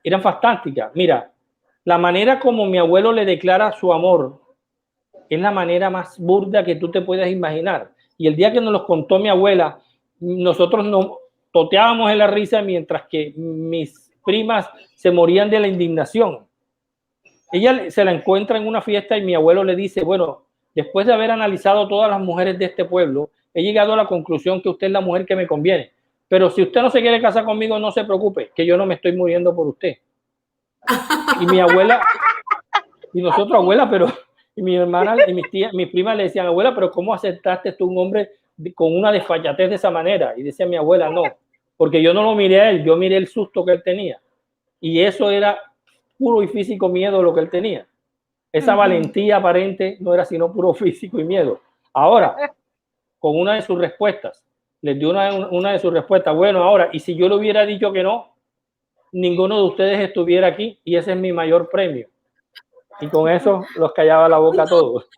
eran fantásticas. Mira, la manera como mi abuelo le declara su amor es la manera más burda que tú te puedas imaginar. Y el día que nos los contó mi abuela, nosotros nos toteábamos en la risa mientras que mis primas se morían de la indignación. Ella se la encuentra en una fiesta y mi abuelo le dice: bueno, después de haber analizado todas las mujeres de este pueblo, he llegado a la conclusión que usted es la mujer que me conviene. Pero si usted no se quiere casar conmigo, no se preocupe, que yo no me estoy muriendo por usted. Y mi abuela, y nosotros, abuela, pero, y mi hermana y mis tías, mis primas le decían: abuela, pero ¿cómo aceptaste tú un hombre con una desfachatez de esa manera? Y decía mi abuela: no, porque yo no lo miré a él, yo miré el susto que él tenía. Y eso era puro y físico miedo lo que él tenía. Esa valentía aparente no era sino puro físico y miedo. Ahora, con una de sus respuestas, les dio una de sus respuestas: bueno, ahora, y si yo le hubiera dicho que no, ninguno de ustedes estuviera aquí, y ese es mi mayor premio. Y con eso los callaba la boca a todos.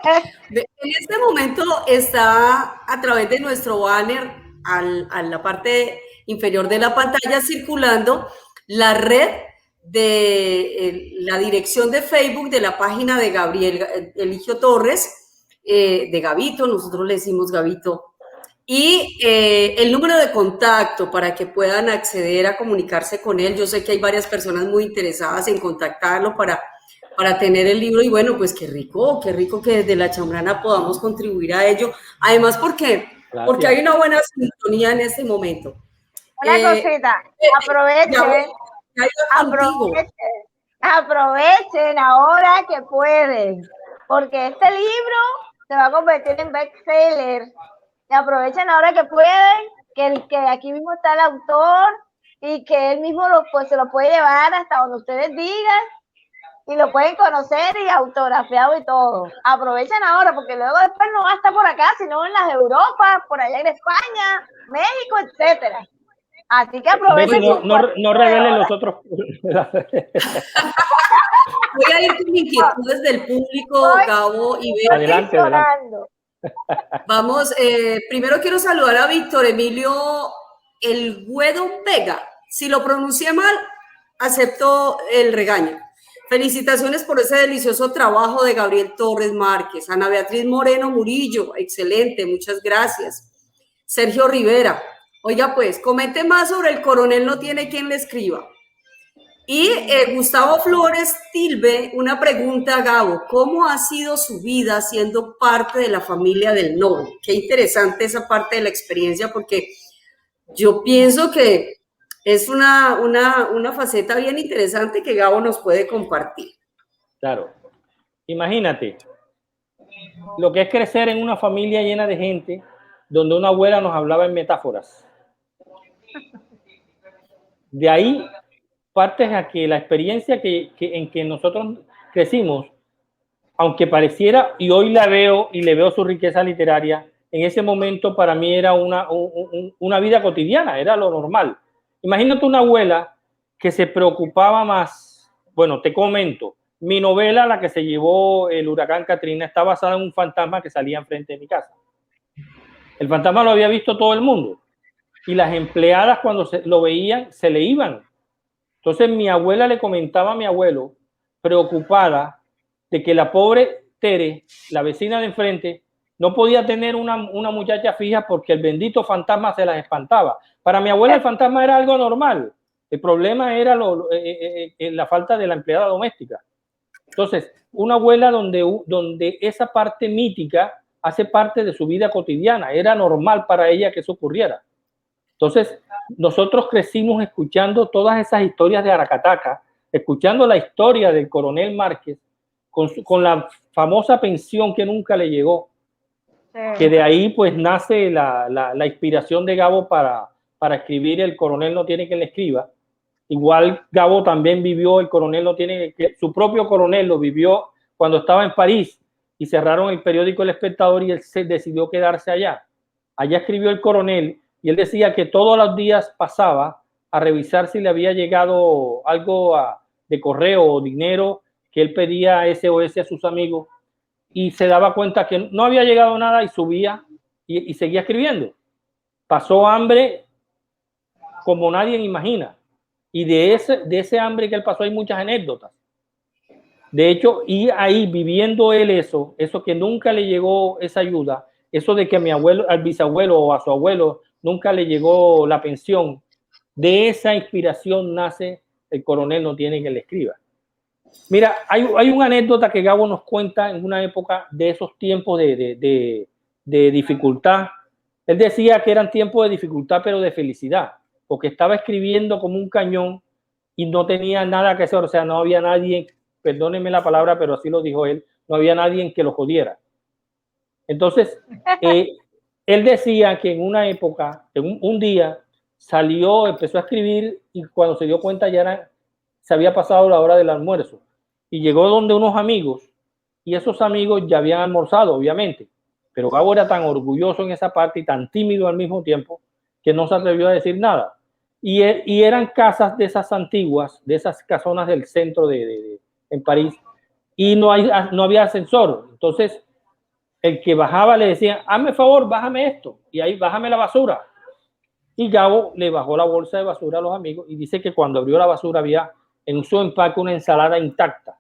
En este momento está a través de nuestro banner, a la parte inferior de la pantalla, circulando la red de la dirección de Facebook de la página de Gabriel Eligio Torres, de Gabito, nosotros le decimos Gabito, y el número de contacto para que puedan acceder a comunicarse con él. Yo sé que hay varias personas muy interesadas en contactarlo para tener el libro, y bueno, pues qué rico que desde La Chambrana podamos contribuir a ello, además porque hay una buena sintonía en este momento. Una cosita, aprovechen ahora que pueden, porque este libro se va a convertir en bestseller. Y aprovechen ahora que pueden, que aquí mismo está el autor y que él mismo se lo puede llevar hasta donde ustedes digan y lo pueden conocer y autografiado y todo. Aprovechen ahora, porque luego después no va a estar por acá, sino en las Europas, por allá en España, México, etcétera. Así que aprovechen. No revelen los otros. Voy a ir con inquietudes del público, Gabo y Bea. Adelante. Vamos, primero quiero saludar a Víctor Emilio El Guedo Vega. Si lo pronuncié mal, acepto el regaño. Felicitaciones por ese delicioso trabajo de Gabriel Torres Márquez. Ana Beatriz Moreno Murillo, excelente, muchas gracias. Sergio Rivera, oiga pues, comente más sobre El Coronel no tiene quien le escriba. Y Gustavo Flores Tilbe, una pregunta a Gabo: ¿cómo ha sido su vida siendo parte de la familia del Nobel? Qué interesante esa parte de la experiencia, porque yo pienso que Es una faceta bien interesante que Gabo nos puede compartir. Claro. Imagínate lo que es crecer en una familia llena de gente donde una abuela nos hablaba en metáforas. De ahí partes a que la experiencia en que nosotros crecimos, aunque pareciera, y hoy la veo y le veo su riqueza literaria, en ese momento para mí era una vida cotidiana, era lo normal. Imagínate una abuela que se preocupaba más. Bueno, te comento, mi novela, la que se llevó el huracán Katrina, está basada en un fantasma que salía enfrente de mi casa. El fantasma lo había visto todo el mundo y las empleadas cuando lo veían se le iban. Entonces mi abuela le comentaba a mi abuelo, preocupada de que la pobre Tere, la vecina de enfrente, no podía tener una muchacha fija porque el bendito fantasma se las espantaba. Para mi abuela el fantasma era algo normal. El problema era la falta de la empleada doméstica. Entonces, una abuela donde esa parte mítica hace parte de su vida cotidiana. Era normal para ella que eso ocurriera. Entonces, nosotros crecimos escuchando todas esas historias de Aracataca, escuchando la historia del coronel Márquez, con la famosa pensión que nunca le llegó. Que de ahí pues nace la inspiración de Gabo para escribir El coronel no tiene quien le escriba. Igual Gabo también vivió El coronel no tiene, su propio coronel lo vivió cuando estaba en París y cerraron el periódico El Espectador y él se decidió quedarse allá. Allá escribió El coronel y él decía que todos los días pasaba a revisar si le había llegado algo de correo o dinero que él pedía SOS a sus amigos y se daba cuenta que no había llegado nada y subía y seguía escribiendo. Pasó hambre como nadie imagina. Y de ese hambre que él pasó hay muchas anécdotas. De hecho, y ahí viviendo él eso que nunca le llegó esa ayuda, eso de que a mi abuelo, al bisabuelo o a su abuelo nunca le llegó la pensión, de esa inspiración nace El coronel no tiene quien le escriba. Mira, hay una anécdota que Gabo nos cuenta en una época de esos tiempos de dificultad. Él decía que eran tiempos de dificultad, pero de felicidad, porque estaba escribiendo como un cañón y no tenía nada que hacer. O sea, no había nadie, perdónenme la palabra, pero así lo dijo él, no había nadie que lo jodiera. Entonces, él decía que en una época, un día, salió, empezó a escribir y cuando se dio cuenta ya se había pasado la hora del almuerzo y llegó donde unos amigos y esos amigos ya habían almorzado, obviamente, pero Gabo era tan orgulloso en esa parte y tan tímido al mismo tiempo que no se atrevió a decir nada. Y eran casas de esas antiguas, de esas casonas del centro en París, y no había ascensor. Entonces, el que bajaba le decía, hazme favor, bájame esto, y ahí bájame la basura. Y Gabo le bajó la bolsa de basura a los amigos y dice que cuando abrió la basura había en su empaque una ensalada intacta.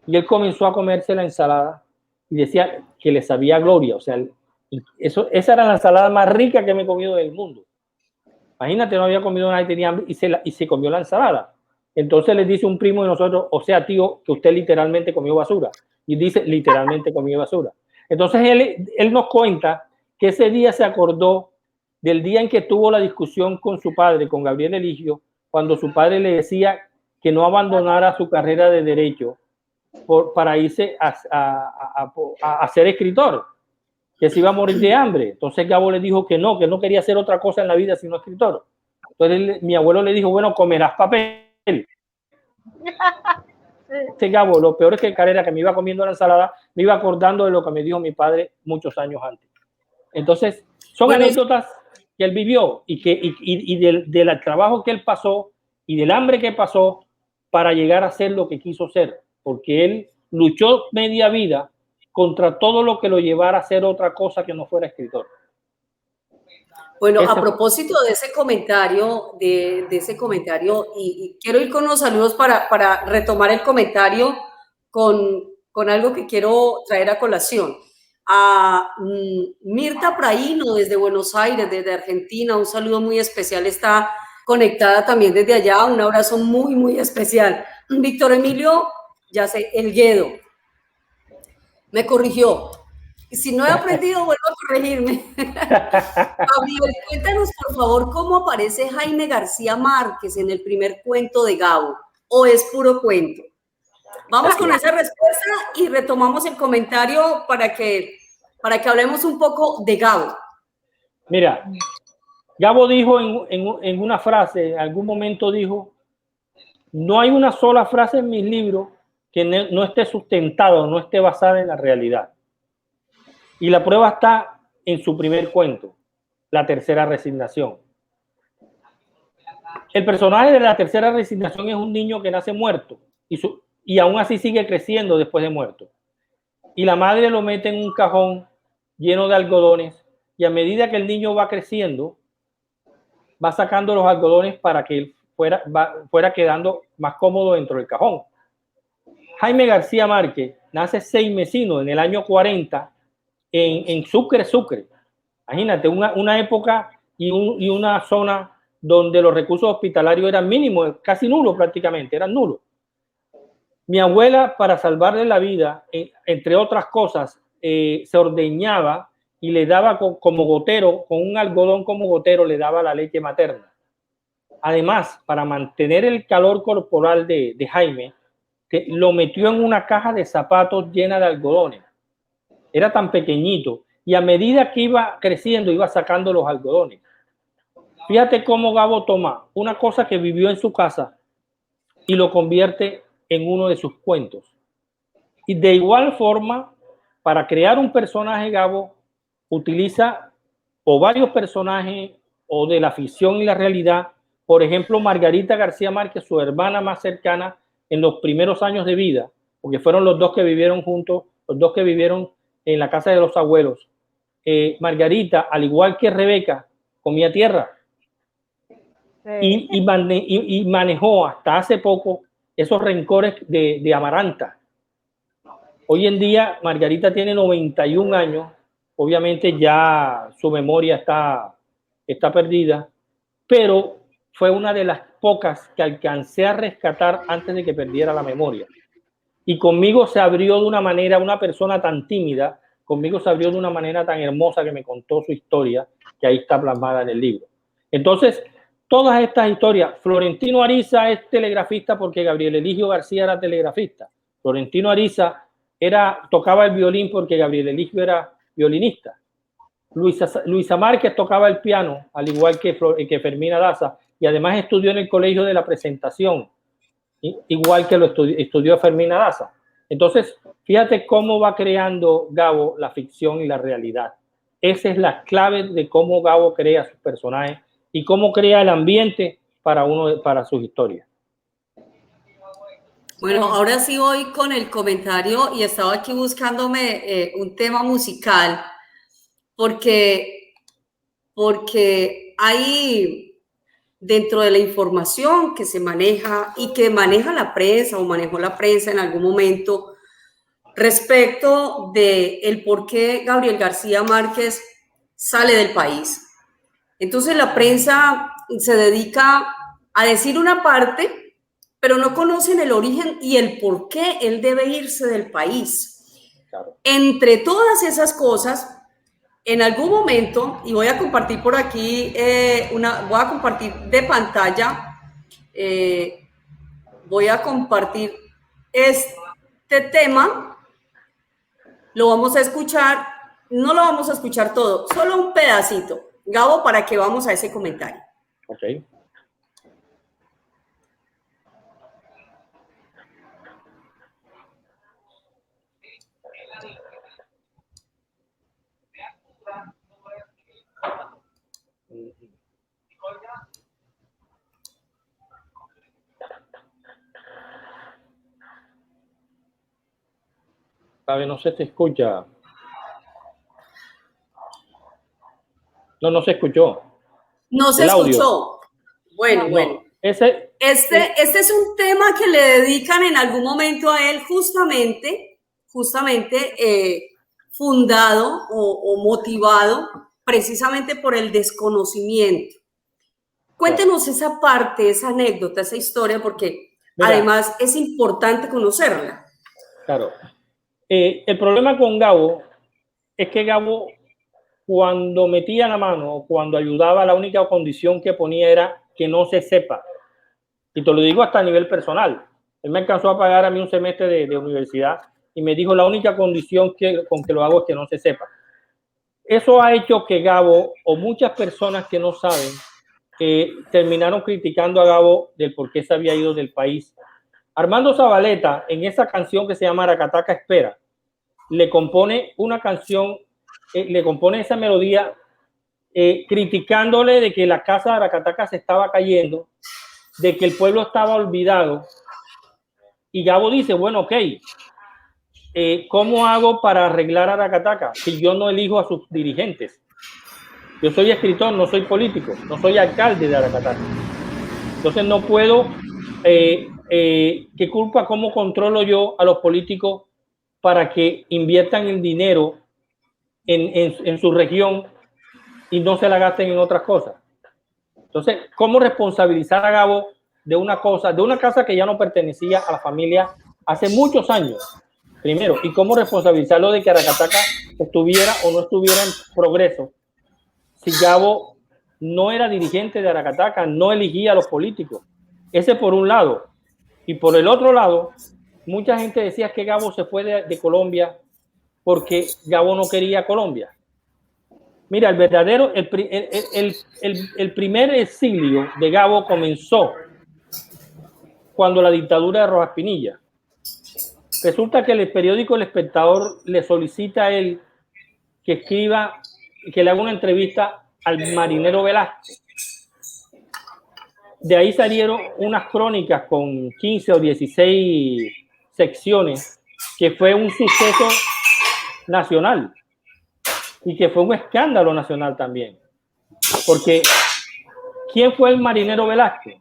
Y él comenzó a comerse la ensalada y decía que le sabía gloria. O sea, esa era la ensalada más rica que me he comido del mundo. Imagínate, no había comido nada y tenía hambre y se comió la ensalada. Entonces le dice un primo de nosotros, o sea, tío, que usted literalmente comió basura. Y dice, literalmente comió basura. Entonces él nos cuenta que ese día se acordó del día en que tuvo la discusión con su padre, con Gabriel Eligio, cuando su padre le decía que no abandonara su carrera de derecho para irse a ser escritor, que se iba a morir de hambre. Entonces Gabo le dijo que no quería hacer otra cosa en la vida sino escritor. Entonces mi abuelo le dijo, bueno, comerás papel. Gabo, lo peor es que carrera que me iba comiendo la ensalada, me iba acordando de lo que me dijo mi padre muchos años antes. Entonces, son anécdotas que él vivió y del trabajo que él pasó y del hambre que pasó para llegar a ser lo que quiso ser, porque él luchó media vida contra todo lo que lo llevara a hacer otra cosa que no fuera escritor. Bueno, a propósito de ese comentario, y quiero ir con los saludos para retomar el comentario con algo que quiero traer a colación. A Mirta Praíno desde Buenos Aires, desde Argentina, un saludo muy especial, está conectada también desde allá, un abrazo muy, muy especial. Víctor Emilio, ya sé, Elguedo, me corrigió. Si no he aprendido, vuelvo a corregirme. Gabriel, cuéntanos por favor cómo aparece Jaime García Márquez en el primer cuento de Gabo, o es puro cuento. Vamos con esa respuesta y retomamos el comentario para que hablemos un poco de Gabo. Mira, Gabo dijo en una frase, en algún momento dijo, no hay una sola frase en mis libros que no esté sustentada o no esté basada en la realidad. Y la prueba está en su primer cuento, La Tercera Resignación. El personaje de La Tercera Resignación es un niño que nace muerto y aún así sigue creciendo después de muerto. Y la madre lo mete en un cajón lleno de algodones y a medida que el niño va creciendo, va sacando los algodones para que él fuera quedando más cómodo dentro del cajón. Jaime García Márquez nace 6 mesinos en el año 40 en Sucre. Imagínate, una época y una zona donde los recursos hospitalarios eran mínimos, casi nulos prácticamente, eran nulos. Mi abuela, para salvarle la vida, entre otras cosas, se ordeñaba y le daba como gotero, con un algodón como gotero, le daba la leche materna. Además, para mantener el calor corporal de Jaime, lo metió en una caja de zapatos llena de algodones. Era tan pequeñito y a medida que iba creciendo, iba sacando los algodones. Fíjate cómo Gabo toma una cosa que vivió en su casa y lo convierte en uno de sus cuentos. Y de igual forma, para crear un personaje, Gabo utiliza o varios personajes o de la ficción y la realidad. Por ejemplo, Margarita García Márquez, su hermana más cercana en los primeros años de vida, porque fueron los dos que vivieron juntos, los dos que vivieron en la casa de los abuelos. Margarita, al igual que Rebeca, comía tierra. Sí. Y manejó hasta hace poco esos rencores de Amaranta. Hoy en día Margarita tiene 91 años, obviamente ya su memoria está perdida, pero fue una de las pocas que alcancé a rescatar antes de que perdiera la memoria. Y conmigo se abrió de una manera, una persona tan tímida, conmigo se abrió de una manera tan hermosa que me contó su historia, que ahí está plasmada en el libro. Entonces, todas estas historias, Florentino Ariza es telegrafista porque Gabriel Eligio García era telegrafista. Florentino Ariza tocaba el violín porque Gabriel Eligio era violinista. Luisa Márquez tocaba el piano, al igual que Fermina Daza, y además estudió en el Colegio de la Presentación, igual que lo estudió Fermina Daza. Entonces, fíjate cómo va creando Gabo la ficción y la realidad. Esa es la clave de cómo Gabo crea sus personajes y cómo crea el ambiente para sus historias. Bueno, ahora sí voy con el comentario y estaba aquí buscándome un tema musical porque hay dentro de la información que se maneja y que maneja la prensa o manejó la prensa en algún momento respecto de el por qué Gabriel García Márquez sale del país. Entonces la prensa se dedica a decir una parte, pero no conocen el origen y el por qué él debe irse del país. Claro. Entre todas esas cosas, en algún momento, y voy a compartir por aquí, voy a compartir de pantalla, voy a compartir este tema, lo vamos a escuchar, no lo vamos a escuchar todo, solo un pedacito, Gabo, para que vamos a ese comentario. Ok. No se te escucha. No se escuchó. No se escuchó. Bueno, bueno. Este es un tema que le dedican en algún momento a él justamente fundado o motivado precisamente por el desconocimiento. Cuéntenos esa parte, esa anécdota, esa historia, porque además es importante conocerla. Claro. El problema con Gabo es que Gabo, cuando metía la mano o cuando ayudaba, la única condición que ponía era que no se sepa. Y te lo digo hasta a nivel personal. Él me alcanzó a pagar a mí un semestre de universidad y me dijo, la única condición con que lo hago es que no se sepa. Eso ha hecho que Gabo, o muchas personas que no saben, terminaron criticando a Gabo del por qué se había ido del país. Armando Zabaleta, en esa canción que se llama Aracataca Espera, le compone una canción, le compone esa melodía criticándole de que la casa de Aracataca se estaba cayendo, de que el pueblo estaba olvidado. Y Gabo dice, bueno, ok, ¿cómo hago para arreglar Aracataca si yo no elijo a sus dirigentes? Yo soy escritor, no soy político, no soy alcalde de Aracataca. Entonces no puedo, ¿qué culpa, cómo controlo yo a los políticos para que inviertan el dinero en su región y no se la gasten en otras cosas? Entonces, ¿cómo responsabilizar a Gabo de una cosa, de una casa que ya no pertenecía a la familia hace muchos años? Primero, ¿y cómo responsabilizarlo de que Aracataca estuviera o no estuviera en progreso si Gabo no era dirigente de Aracataca, no elegía a los políticos? Ese por un lado. Y por el otro lado, mucha gente decía que Gabo se fue de Colombia porque Gabo no quería Colombia. Mira, el verdadero, el primer exilio de Gabo comenzó cuando la dictadura de Rojas Pinilla. Resulta que el periódico El Espectador le solicita a él que escriba, que le haga una entrevista al marinero Velázquez. De ahí salieron unas crónicas con 15 o 16 secciones, que fue un suceso nacional y que fue un escándalo nacional también. Porque ¿quién fue el marinero Velázquez?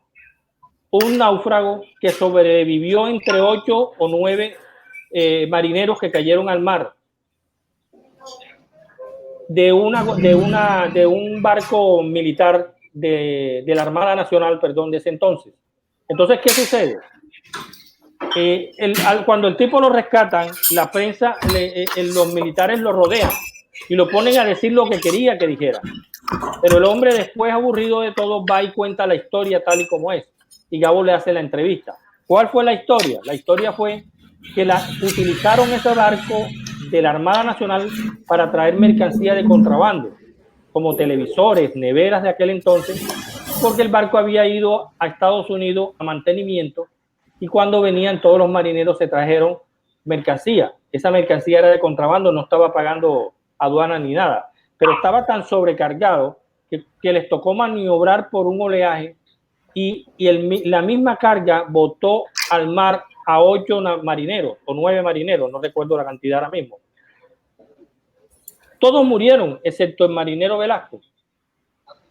Un náufrago que sobrevivió entre 8 o 9 marineros que cayeron al mar de un barco militar de la Armada Nacional, perdón, de ese entonces. Entonces, ¿qué sucede? Cuando el tipo lo rescatan, la prensa, los militares lo rodean y lo ponen a decir lo que quería que dijera. Pero el hombre, después, aburrido de todo, va y cuenta la historia tal y como es. Y Gabo le hace la entrevista. ¿Cuál fue la historia? La historia fue que utilizaron ese barco de la Armada Nacional para traer mercancía de contrabando, como televisores, neveras de aquel entonces, porque el barco había ido a Estados Unidos a mantenimiento y cuando venían todos los marineros se trajeron mercancía. Esa mercancía era de contrabando, no estaba pagando aduana ni nada, pero estaba tan sobrecargado que les tocó maniobrar por un oleaje y la misma carga botó al mar a 8 marineros o 9 marineros, no recuerdo la cantidad ahora mismo. Todos murieron, excepto el marinero Velázquez.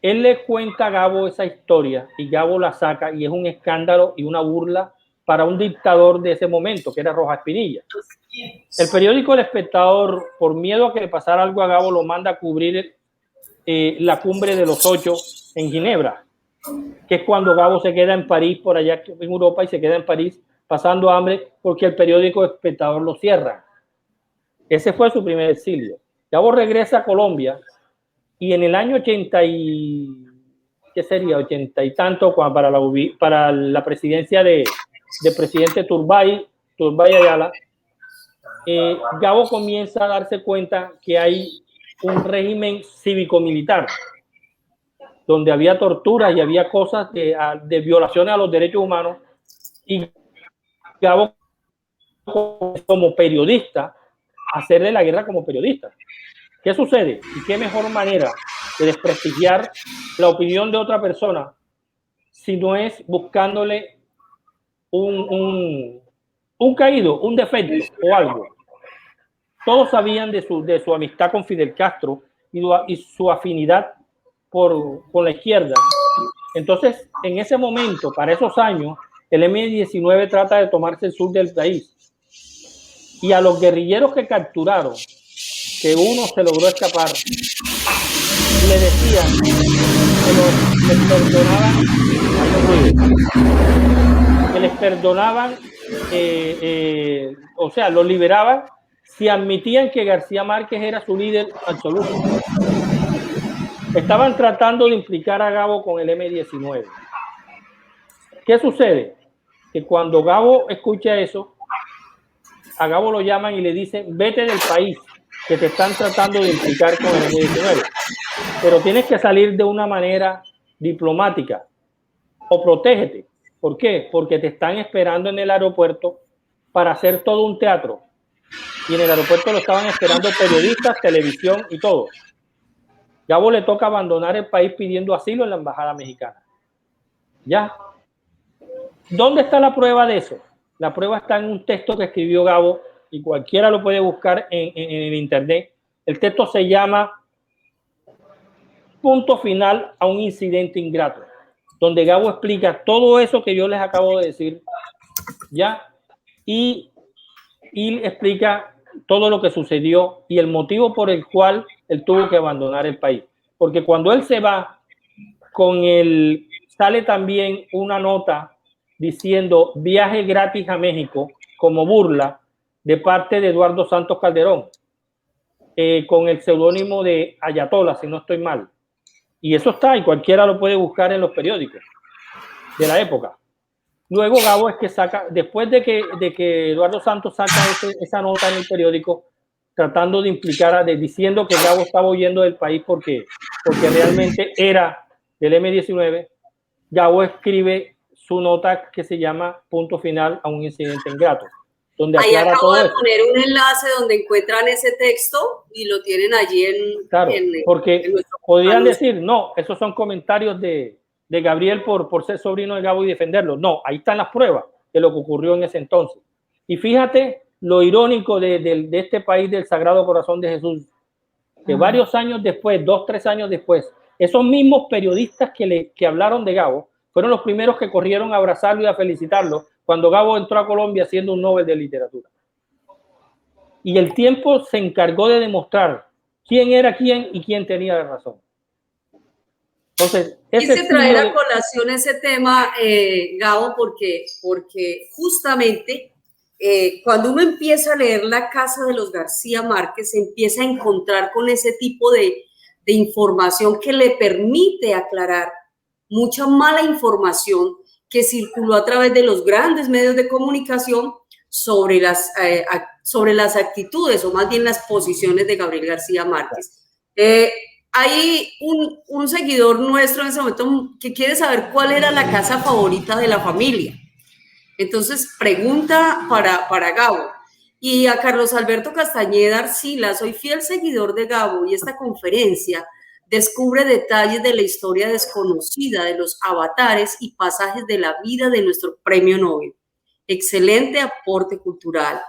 Él le cuenta a Gabo esa historia y Gabo la saca y es un escándalo y una burla para un dictador de ese momento, que era Rojas Pinilla. El periódico El Espectador, por miedo a que le pasara algo a Gabo, lo manda a cubrir la cumbre de los 8 en Ginebra, que es cuando Gabo se queda en París, por allá en Europa, y se queda en París pasando hambre porque el periódico El Espectador lo cierra. Ese fue su primer exilio. Gabo regresa a Colombia y en el año 80 y y tanto, para la presidencia de presidente Turbay Ayala, Gabo comienza a darse cuenta que hay un régimen cívico-militar donde había torturas y había cosas de violaciones a los derechos humanos, y Gabo, como periodista, hacerle la guerra como periodista. ¿Qué sucede? ¿Y qué mejor manera de desprestigiar la opinión de otra persona si no es buscándole un caído, un defecto o algo? Todos sabían de su amistad con Fidel Castro y su afinidad con la izquierda. Entonces, en ese momento, para esos años, el M-19 trata de tomarse el sur del país. Y a los guerrilleros que capturaron, que uno se logró escapar, le decían que les perdonaban, o sea, los liberaban si admitían que García Márquez era su líder absoluto. Estaban tratando de implicar a Gabo con el M-19. ¿Qué sucede? Que cuando Gabo escucha eso, a Gabo lo llaman y le dicen, vete del país, que te están tratando de implicar con el M-19. Pero tienes que salir de una manera diplomática o protégete. ¿Por qué? Porque te están esperando en el aeropuerto para hacer todo un teatro. Y en el aeropuerto lo estaban esperando periodistas, televisión y todo. Gabo le toca abandonar el país pidiendo asilo en la embajada mexicana. ¿Ya? ¿Dónde está la prueba de eso? La prueba está en un texto que escribió Gabo y cualquiera lo puede buscar en internet. El texto se llama Punto final a un incidente ingrato, donde Gabo explica todo eso que yo les acabo de decir, ¿ya? Y explica todo lo que sucedió y el motivo por el cual él tuvo que abandonar el país. Porque cuando él se va, sale también una nota diciendo viaje gratis a México como burla de parte de Eduardo Santos Calderón, con el seudónimo de Ayatollah, si no estoy mal. Y eso está, y cualquiera lo puede buscar en los periódicos de la época. Luego Gabo es que saca, después de que Eduardo Santos saca esa nota en el periódico, tratando de implicar, diciendo que Gabo estaba huyendo del país porque realmente era del M-19, Gabo escribe su nota que se llama Punto final a un incidente ingrato, donde ahí aclara acabo todo de eso. poner un enlace donde encuentran ese texto y lo tienen allí Claro, porque en nuestro podrían anuncio. decir, no, esos son comentarios de Gabriel por ser sobrino de Gabo y defenderlo. No, ahí están las pruebas de lo que ocurrió en ese entonces. Y fíjate lo irónico de este país del Sagrado Corazón de Jesús, que varios años después, 2, 3 años después, esos mismos periodistas que hablaron de Gabo fueron los primeros que corrieron a abrazarlo y a felicitarlo cuando Gabo entró a Colombia siendo un Nobel de Literatura. Y el tiempo se encargó de demostrar quién era quién y quién tenía la razón. Entonces, quise traer a colación ese tema, Gabo, porque justamente cuando uno empieza a leer La Casa de los García Márquez, se empieza a encontrar con ese tipo de información que le permite aclarar mucha mala información que circuló a través de los grandes medios de comunicación sobre las actitudes o más bien las posiciones de Gabriel García Márquez. Hay un seguidor nuestro en ese momento que quiere saber cuál era la casa favorita de la familia. Entonces pregunta para Gabo. Y a Carlos Alberto Castañeda Arcila, soy fiel seguidor de Gabo y esta conferencia descubre detalles de la historia desconocida de los avatares y pasajes de la vida de nuestro premio Nobel. Excelente aporte cultural.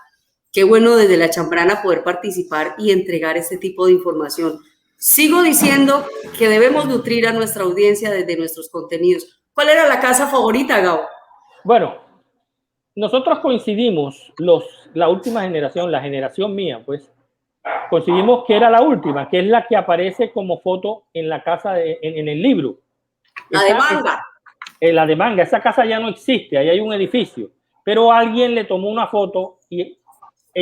Qué bueno desde la Chambrana poder participar y entregar este tipo de información. Sigo diciendo que debemos nutrir a nuestra audiencia desde nuestros contenidos. ¿Cuál era la casa favorita, Gabo? Bueno, nosotros coincidimos, la última generación, la generación mía, pues, coincidimos que era la última, que es la que aparece como foto en la casa, en el libro. La de Manga. La de Manga, esa casa ya no existe, ahí hay un edificio, pero alguien le tomó una foto y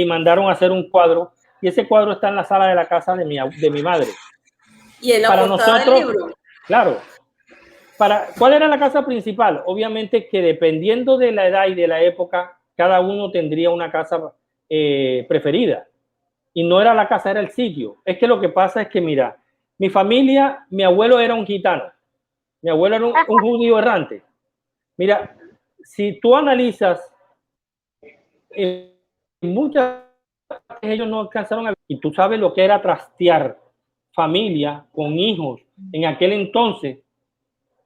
mandaron a hacer un cuadro, y ese cuadro está en la sala de la casa de mi madre. ¿Y en la para portada nosotros, del libro? Claro. ¿Cuál era la casa principal? Obviamente que dependiendo de la edad y de la época, cada uno tendría una casa preferida. Y no era la casa, era el sitio. Es que lo que pasa es que, mira, mi familia, mi abuelo era un gitano. Mi abuelo era un judío errante. Mira, si tú analizas, muchas ellos no alcanzaron a... Y tú sabes lo que era trastear familia con hijos en aquel entonces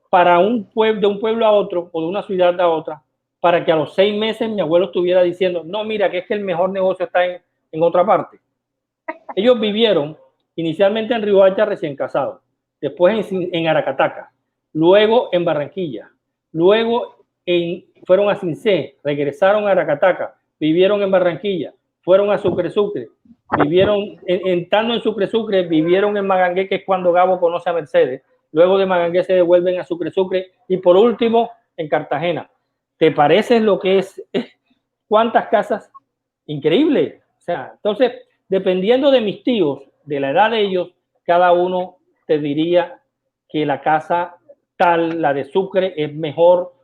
para de un pueblo a otro o de una ciudad a otra, para que a los 6 meses mi abuelo estuviera diciendo, no, mira, que es que el mejor negocio está en otra parte. Ellos vivieron inicialmente en Riohacha recién casados, después en Aracataca, luego en Barranquilla, luego fueron a Cincé, regresaron a Aracataca, vivieron en Barranquilla, fueron a Sucre, vivieron, estando en Sucre, vivieron en Magangué, que es cuando Gabo conoce a Mercedes. Luego de Magangué se devuelven a Sucre y por último en Cartagena. ¿Te parece lo que es? ¿Cuántas casas? Increíble. sea, entonces, dependiendo de mis tíos, de la edad de ellos, cada uno te diría que la casa tal, la de Sucre, es mejor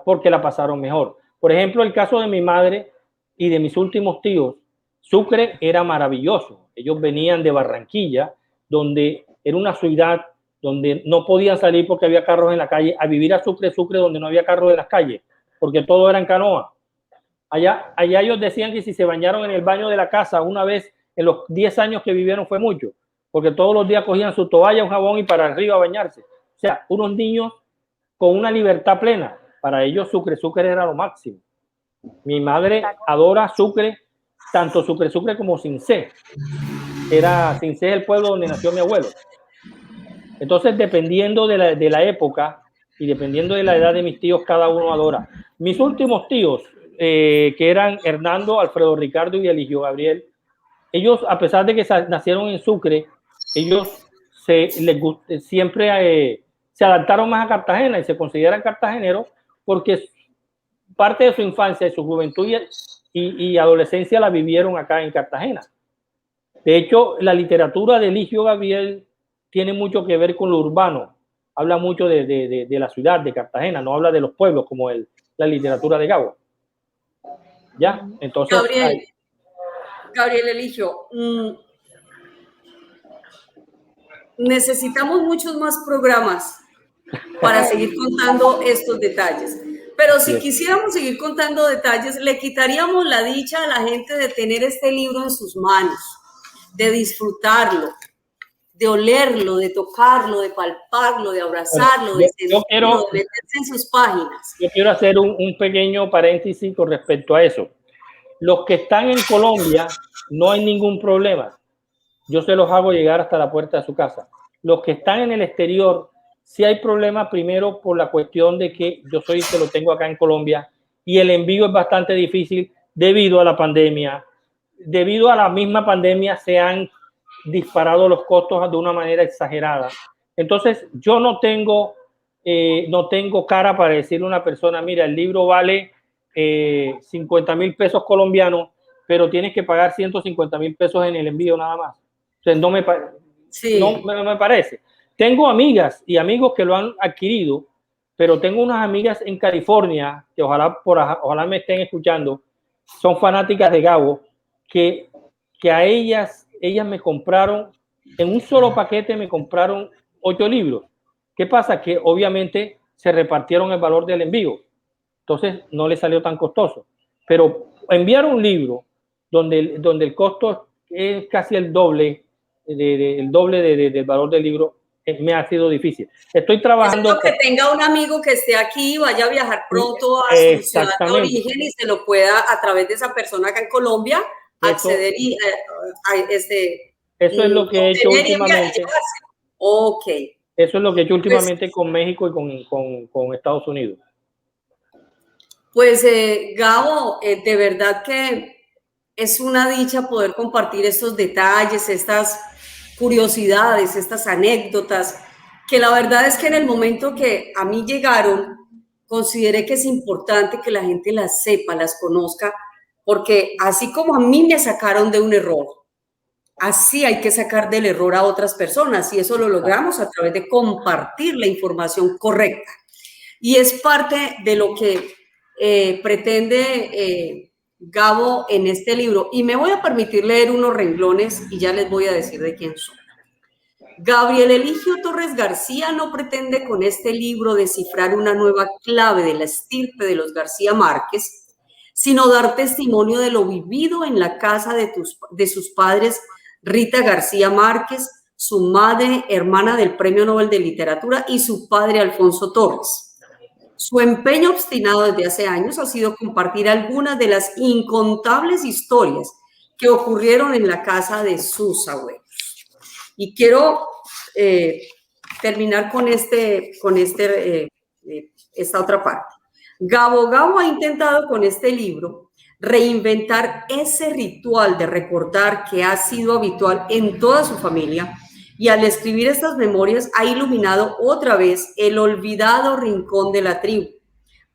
porque la pasaron mejor. Por ejemplo, el caso de mi madre y de mis últimos tíos, Sucre era maravilloso. Ellos venían de Barranquilla, donde era una ciudad donde no podían salir porque había carros en la calle, a vivir a Sucre, donde no había carros en las calles, porque todo era en canoa. Allá ellos decían que si se bañaron en el baño de la casa una vez en los 10 años que vivieron fue mucho, porque todos los días cogían su toalla, un jabón y para arriba a bañarse. O sea, unos niños con una libertad plena. Para ellos Sucre era lo máximo. Mi madre adora Sucre, tanto Sucre como Cincé. Cincé es el pueblo donde nació mi abuelo. Entonces, dependiendo de la época y dependiendo de la edad de mis tíos, cada uno adora. Mis últimos tíos, que eran Hernando, Alfredo Ricardo y Eligio Gabriel, ellos, a pesar de que nacieron en Sucre, ellos siempre se adaptaron más a Cartagena y se consideran cartageneros porque parte de su infancia y su juventud y adolescencia la vivieron acá en Cartagena. De hecho, la literatura de Eligio Gabriel tiene mucho que ver con lo urbano. Habla mucho de la ciudad, de Cartagena, no habla de los pueblos como la literatura de Gabo. ¿Ya? Entonces, Gabriel Eligio, necesitamos muchos más programas para seguir contando estos detalles. Pero si quisiéramos seguir contando detalles, le quitaríamos la dicha a la gente de tener este libro en sus manos, de disfrutarlo, de olerlo, de tocarlo, de palparlo, de abrazarlo, de sentirlo, de meterse en sus páginas. Yo quiero hacer un pequeño paréntesis con respecto a eso. Los que están en Colombia, no hay ningún problema. Yo se los hago llegar hasta la puerta de su casa. Los que están en el exterior, sí hay problema, primero por la cuestión de que yo soy que lo tengo acá en Colombia y el envío es bastante difícil debido a la pandemia. Debido a la misma pandemia se han disparado los costos de una manera exagerada. Entonces, yo no tengo cara para decirle a una persona, mira, el libro vale 50,000 pesos colombianos, pero tienes que pagar 150,000 pesos en el envío nada más. O sea, no me parece. Tengo amigas y amigos que lo han adquirido, pero tengo unas amigas en California que ojalá me estén escuchando, son fanáticas de Gabo, que a ellas me compraron, en un solo paquete me compraron 8 libros. ¿Qué pasa? Que obviamente se repartieron el valor del envío. Entonces no le salió tan costoso. Pero enviar un libro donde el costo es casi el doble del valor del libro me ha sido difícil. Estoy trabajando. Que tenga un amigo que esté aquí, vaya a viajar pronto a su ciudad de origen y se lo pueda, a través de esa persona acá en Colombia, acceder a eso es lo que he hecho últimamente. Ok. Eso es lo que he hecho últimamente con México y con Estados Unidos. Pues Gabo, de verdad que es una dicha poder compartir estos detalles, estas curiosidades, estas anécdotas, que la verdad es que en el momento que a mí llegaron, consideré que es importante que la gente las sepa, las conozca, porque así como a mí me sacaron de un error, así hay que sacar del error a otras personas, y eso lo logramos a través de compartir la información correcta. Y es parte de lo que pretende Gabo en este libro. Y me voy a permitir leer unos renglones y ya les voy a decir de quién son. Gabriel Eligio Torres García no pretende con este libro descifrar una nueva clave de la estirpe de los García Márquez, sino dar testimonio de lo vivido en la casa de sus padres, Rita García Márquez, su madre, hermana del Premio Nobel de Literatura, y su padre, Alfonso Torres. Su empeño obstinado desde hace años ha sido compartir algunas de las incontables historias que ocurrieron en la casa de sus abuelos. Y quiero terminar con esta otra parte. Gabo ha intentado con este libro reinventar ese ritual de recordar que ha sido habitual en toda su familia, y al escribir estas memorias ha iluminado otra vez el olvidado rincón de la tribu.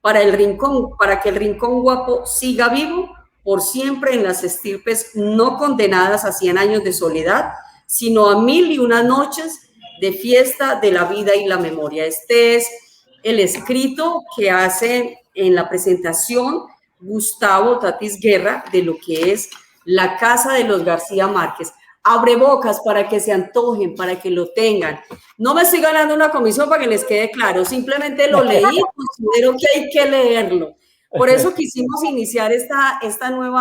Para que el rincón guapo siga vivo, por siempre en las estirpes no condenadas a 100 años de soledad, sino a 1001 noches de fiesta de la vida y la memoria. Este es el escrito que hace en la presentación Gustavo Tatis Guerra de lo que es la casa de los García Márquez. Abre bocas para que se antojen, para que lo tengan. No me estoy ganando una comisión para que les quede claro, simplemente lo leí y considero que hay que leerlo. Por eso quisimos iniciar este nuevo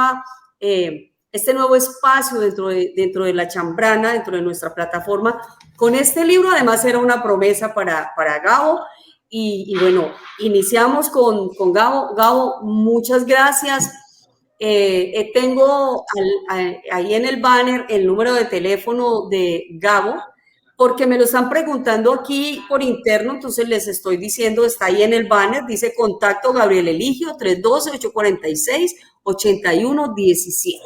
espacio dentro de la Chambrana, dentro de nuestra plataforma, con este libro. Además era una promesa para Gabo. Y bueno, iniciamos con Gabo. Gabo, muchas gracias. Tengo ahí en el banner el número de teléfono de Gabo, porque me lo están preguntando aquí por interno, entonces les estoy diciendo, está ahí en el banner, dice contacto Gabriel Eligio, 312-846-8117.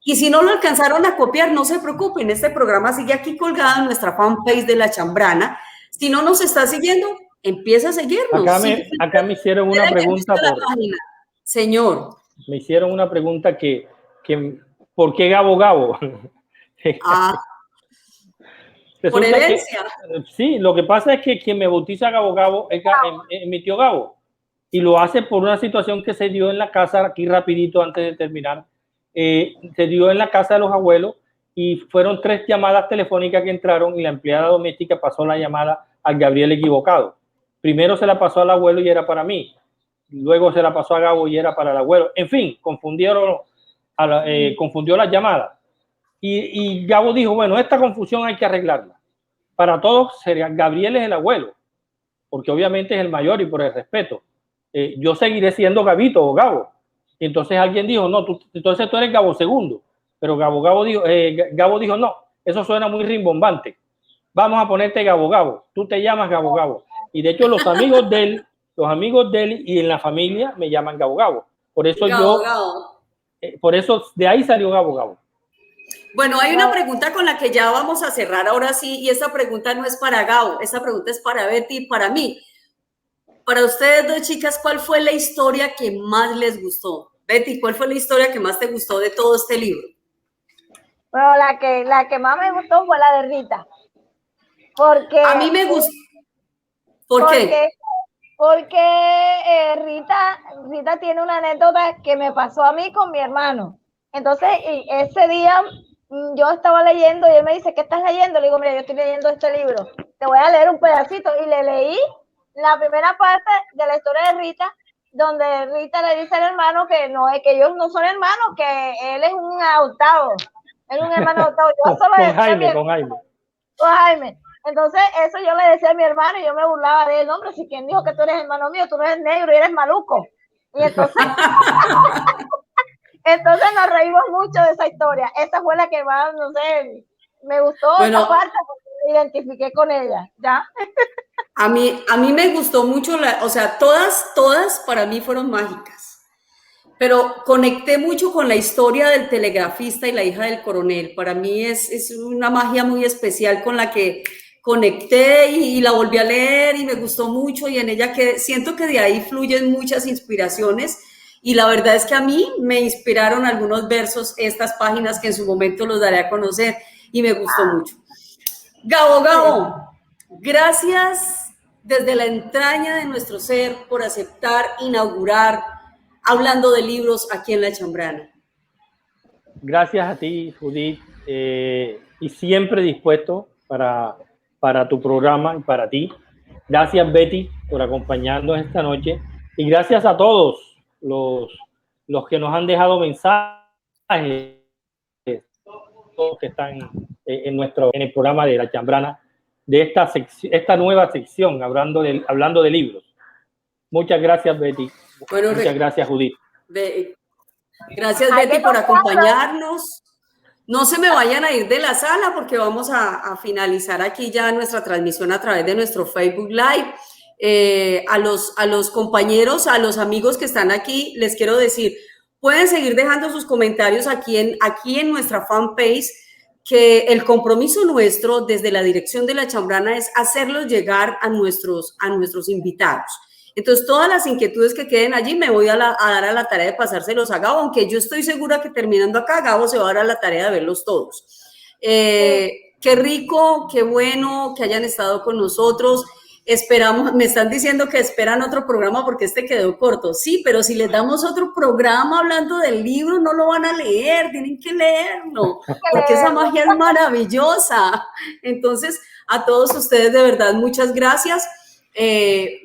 Y si no lo alcanzaron a copiar, no se preocupen, este programa sigue aquí colgado en nuestra fanpage de La Chambrana. Si no nos está siguiendo, empieza a seguirnos. Acá me hicieron una pregunta Señor. Me hicieron una pregunta que ¿por qué Gabo Gabo? Por herencia. Sí, lo que pasa es que quien me bautiza Gabo Gabo es mi tío Gabo, y lo hace por una situación que se dio en la casa, aquí rapidito antes de terminar, se dio en la casa de los abuelos, y fueron 3 llamadas telefónicas que entraron y la empleada doméstica pasó la llamada al Gabriel equivocado. Primero se la pasó al abuelo y era para mí. Luego se la pasó a Gabo y era para el abuelo. En fin, confundió las llamadas. Y Gabo dijo, bueno, esta confusión hay que arreglarla. Para todos, Gabriel es el abuelo, porque obviamente es el mayor y por el respeto. Yo seguiré siendo Gabito o Gabo. Y entonces alguien dijo, no, entonces tú eres Gabo segundo. Pero Gabo dijo, no, eso suena muy rimbombante. Vamos a ponerte Gabo Gabo. Tú te llamas Gabo Gabo. Y de hecho los amigos de él y en la familia me llaman Gabo Gabo. Por eso por eso de ahí salió Gabo Gabo. Bueno, hay una pregunta con la que ya vamos a cerrar ahora sí, y esta pregunta no es para Gabo, esta pregunta es para Betty y para mí. Para ustedes dos chicas, ¿cuál fue la historia que más les gustó? Betty, ¿cuál fue la historia que más te gustó de todo este libro? Bueno, la que más me gustó fue la de Rita. Porque a mí me gustó. ¿Por qué? Porque Rita tiene una anécdota que me pasó a mí con mi hermano. Entonces, ese día yo estaba leyendo y él me dice, ¿qué estás leyendo? Le digo, mira, yo estoy leyendo este libro. Te voy a leer un pedacito. Y le leí la primera parte de la historia de Rita, donde Rita le dice al hermano que ellos no son hermanos, que él es un adoptado. Él es un hermano adoptado. Yo solo con Jaime. Entonces, eso yo le decía a mi hermano y yo me burlaba de él. No, pero si quien dijo que tú eres hermano mío, tú no eres negro y eres maluco. Y entonces, entonces nos reímos mucho de esa historia. Esa fue la que más, no sé, me gustó esa parte porque me identifiqué con ella. ¿Ya? A mí me gustó mucho, o sea, todas para mí fueron mágicas. Pero conecté mucho con la historia del telegrafista y la hija del coronel. Para mí es una magia muy especial con la que conecté y la volví a leer y me gustó mucho, y en ella siento que de ahí fluyen muchas inspiraciones, y la verdad es que a mí me inspiraron algunos versos, estas páginas que en su momento los daré a conocer, y me gustó mucho. Gabo, gracias desde la entraña de nuestro ser por aceptar inaugurar Hablando de Libros aquí en La Chambrana. Gracias a ti, Judith, y siempre dispuesto para tu programa y para ti. Gracias, Betty, por acompañarnos esta noche, y gracias a todos los que nos han dejado mensajes, todos que están en el programa de La Chambrana, de esta nueva sección, hablando de libros. Muchas gracias, Betty. Bueno, muchas gracias, Judith. Gracias, Betty, por acompañarnos. No se me vayan a ir de la sala porque vamos a finalizar aquí ya nuestra transmisión a través de nuestro Facebook Live. A los compañeros, a los amigos que están aquí, les quiero decir, pueden seguir dejando sus comentarios aquí en nuestra fanpage, que el compromiso nuestro desde la dirección de La Chambrana es hacerlos llegar a nuestros invitados. Entonces, todas las inquietudes que queden allí me voy a dar a la tarea de pasárselos a Gabo, aunque yo estoy segura que terminando acá, Gabo se va a dar a la tarea de verlos todos. Qué rico, qué bueno que hayan estado con nosotros. Esperamos, me están diciendo que esperan otro programa porque este quedó corto. Sí, pero si les damos otro programa hablando del libro, no lo van a leer, tienen que leerlo, porque esa magia es maravillosa. Entonces, a todos ustedes, de verdad, muchas gracias.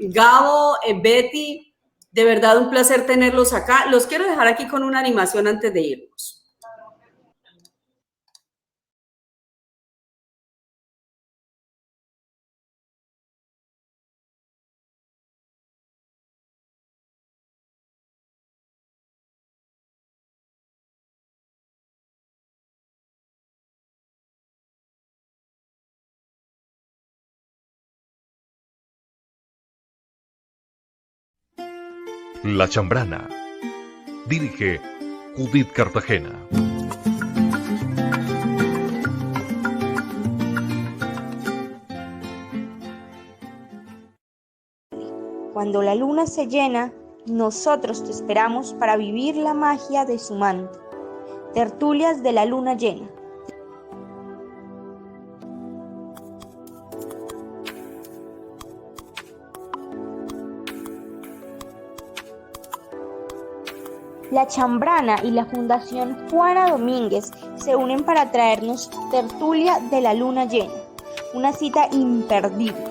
Gabo, Betty, de verdad un placer tenerlos acá. Los quiero dejar aquí con una animación antes de irnos. La Chambrana. Dirige Judith Cartagena. Cuando la luna se llena, nosotros te esperamos para vivir la magia de su manto. Tertulias de la luna llena. La Chambrana y la Fundación Juana Domínguez se unen para traernos Tertulia de la Luna Llena, una cita imperdible.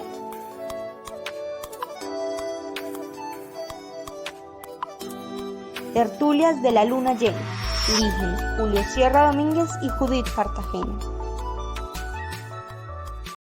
Tertulias de la Luna Llena, dirigen Julio Sierra Domínguez y Judith Cartagena.